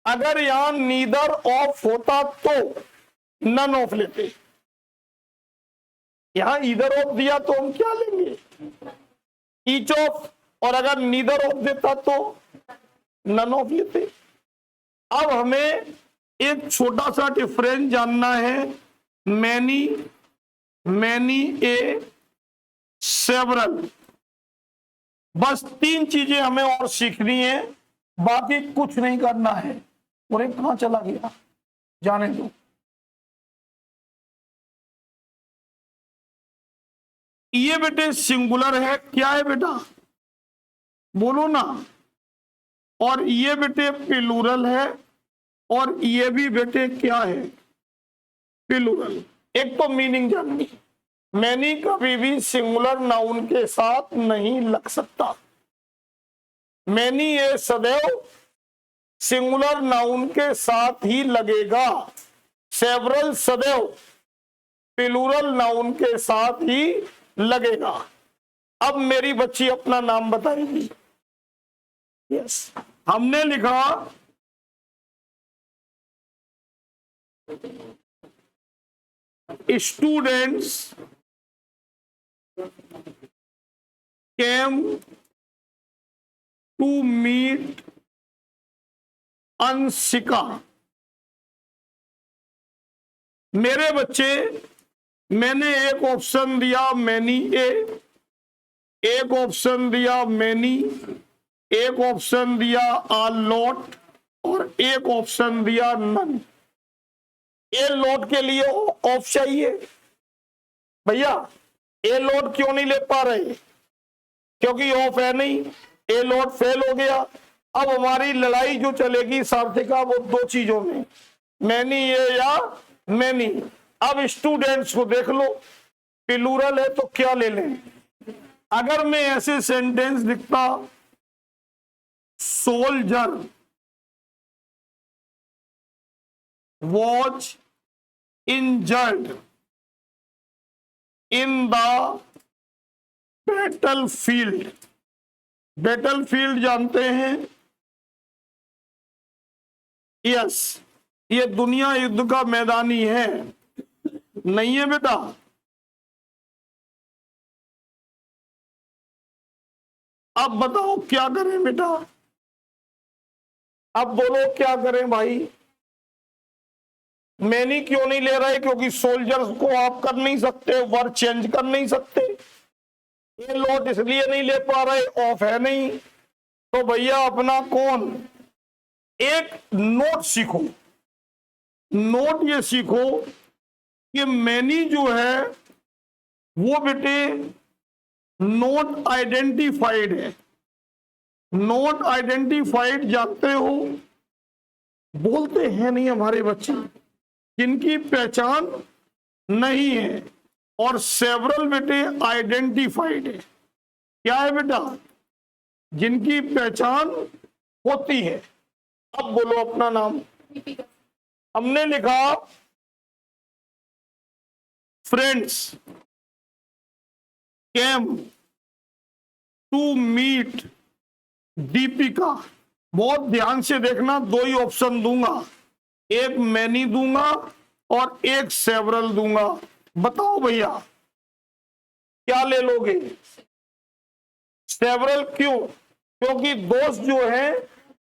S1: अगर यहां नीदर ऑफ होता तो नन ऑफ लेते। यहां ईदर ऑफ दिया तो हम क्या लेंगे? Each of. और अगर नीदर ऑफ देता तो नन ऑफ लेते। अब हमें एक छोटा सा डिफरेंस जानना है, मैनी, मैनी ए, सेवरल। बस 3 चीजें हमें और सीखनी है, बाकी कुछ नहीं करना है। और एक कहां चला गया, जाने दो। ये बेटे सिंगुलर है, क्या है बेटा बोलो ना। और ये बेटे प्लूरल है, और ये भी बेटे क्या है, प्लूरल। एक तो मीनिंग जाननी, मैनी कभी भी सिंगुलर नाउन के साथ नहीं लग सकता। मैनी ये सदैव सिंगुलर नाउन के साथ ही लगेगा, सेवरल सदैव प्लूरल नाउन के साथ ही लगेगा। अब मेरी बच्ची अपना नाम बताएगी। यस, हमने लिखा students came to meet Anshika. मेरे बच्चे, मैंने एक ऑप्शन दिया मैनी ए, एक ऑप्शन दिया मैनी, एक ऑप्शन दिया आर लॉट, और एक ऑप्शन दिया नन। ए लोड के लिए ऑफ चाहिए। भैया ए लोड क्यों नहीं ले पा रहे? क्योंकि ऑफ है नहीं, ए लोड फेल हो गया। अब हमारी लड़ाई जो चलेगी सार्थिका वो दो चीजों में, मैनी ए या मैनी। अब स्टूडेंट्स को देख लो, प्लूरल है तो क्या ले लें? अगर मैं ऐसे सेंटेंस लिखता, soldier was injured in the battle field. Battle field जानते हैं? यस, ये दुनिया युद्ध का मैदानी है, नहीं है बेटा? अब बताओ क्या करें बेटा? अब बोलो क्या करें भाई? मैनी क्यों नहीं ले रहे? क्योंकि सोल्जर्स को आप कर नहीं सकते, वर्ड चेंज कर नहीं सकते। ये लोड इसलिए नहीं ले पा रहे, ऑफ है नहीं। तो भैया अपना कौन, एक नोट सीखो। नोट ये सीखो कि मैनी जो है वो बेटे नोट आइडेंटिफाइड है। नोट आइडेंटिफाइड जानते हो? बोलते हैं नहीं हमारे बच्चे, जिनकी पहचान नहीं है। और सेवरल बेटे आइडेंटिफाइड है। क्या है बेटा? जिनकी पहचान होती है। अब बोलो अपना नाम। हमने लिखा friends came to meet Deepika. बहुत ध्यान से देखना, दो ही ऑप्शन दूंगा, एक मैनी दूंगा और एक सेवरल दूंगा। बताओ भैया क्या ले लोगे? सेवरल क्यों? क्योंकि दोस्त जो है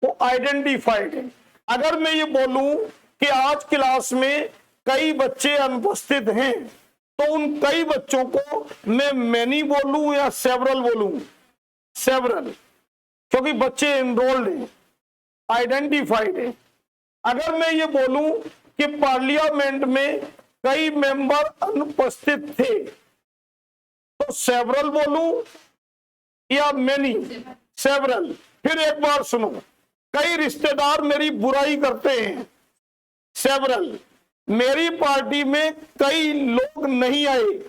S1: वो आइडेंटिफाइड है। अगर मैं ये बोलूं कि आज क्लास में कई बच्चे अनुपस्थित हैं, तो उन कई बच्चों को मैं मैनी बोलूं या सेवरल बोलूं? सेवरल, क्योंकि बच्चे एनरोल्ड हैं, आइडेंटिफाइड है। अगर मैं ये बोलूं कि पार्लियामेंट में कई मेंबर अनुपस्थित थे, तो सेवरल बोलूं या मैनी? सेवरल। फिर एक बार सुनो, कई रिश्तेदार मेरी बुराई करते हैं, सेवरल। मेरी पार्टी में कई लोग नहीं आए,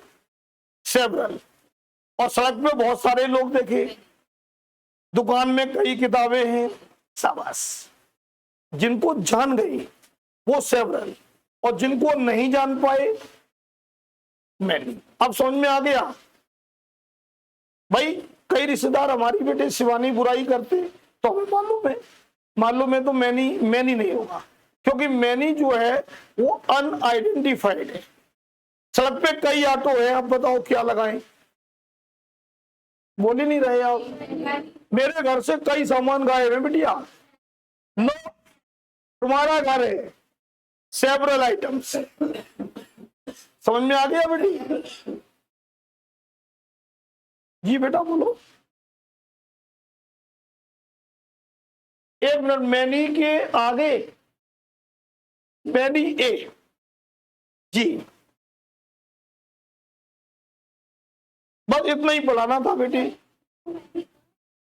S1: सेवरल। और सड़क पे बहुत सारे लोग देखे, दुकान में कई किताबें हैं, शाबाश। जिनको जान गई वो सेवरल, और जिनको नहीं जान पाए मैनी। अब समझ में आ गया भाई? कई रिश्तेदार हमारी बेटे शिवानी बुराई करते, तो हमें मालूम है तो मैनी नहीं होगा, क्योंकि मैनी जो है वो अनआइडेंटिफाइड है। सड़क पे कई ऑटो है, अब बताओ क्या लगाएं? बोल ही नहीं रहे आप। मेरे घर से कई सामान गायब है बिटिया। नो, तुम्हारा घर है, सेवरल आइटम्स। समझ में आ गया बेटी? जी बेटा बोलो। एक मिनट, मैनी के आगे मैनी ए। जी बस इतना ही पढ़ाना था बेटी।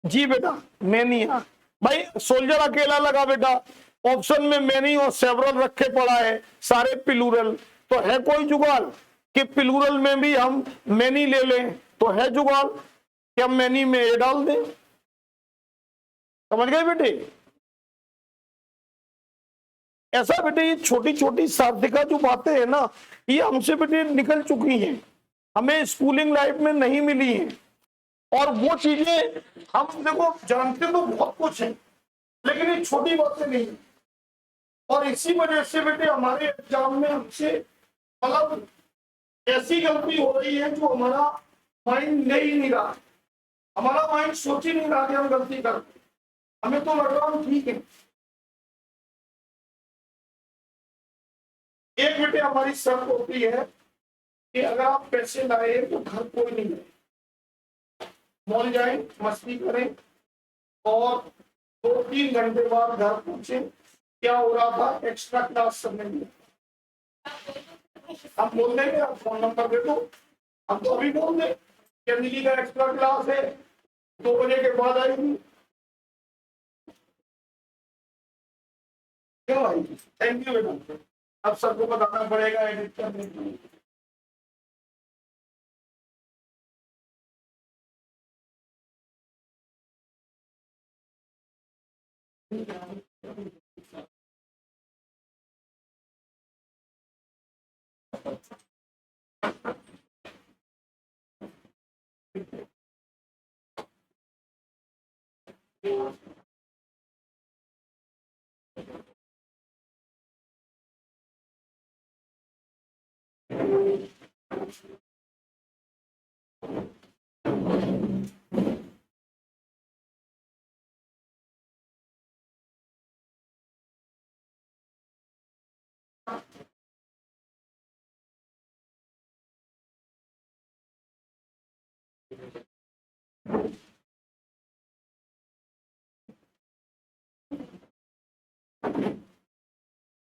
S1: जी बेटा मैनी। भाई सोल्जर अकेला लगा बेटा, ऑप्शन में मैनी और सेवरल रखे पड़ा है, सारे प्लूरल। तो है कोई जुगाड़ कि प्लूरल में भी हम मैनी ले लें? तो है जुगाड़ कि हम मैनी में ए डाल दें। समझ गए बेटे? ऐसा बेटे ये छोटी छोटी सार्थिका जो बातें हैं ना, ये हमसे बेटे निकल चुकी हैं, हमें स्कूलिंग लाइफ में नहीं मिली हैं। और वो चीजें हम देखो जानते तो बहुत कुछ है, लेकिन ये छोटी बातें नहीं। और इसी वजह से बेटे हमारे एग्जाम में हमसे मतलब ऐसी गलती हो रही है जो हमारा माइंड ले ही नहीं रहा, हमारा माइंड सोच ही नहीं रहा कि हम गलती करते। हमें तो लग रहा ठीक है। एक बेटे हमारी शर्त होती है कि अगर आप पैसे लाए तो घर कोई नहीं है, मॉल जाए, मस्ती करें और 2-3 घंटे बाद घर पहुंचे। क्या हो रहा था? एक्स्ट्रा क्लास करने में। हम बोल देंगे, आप फोन नंबर दे दो, हम तो अभी बोल दें कि अंजलि का एक्स्ट्रा क्लास है 2 बजे के बाद आएगी। क्यों भाई? थैंक यू बेटा। अब सबको बताना पड़ेगा एडिट करने के लिए।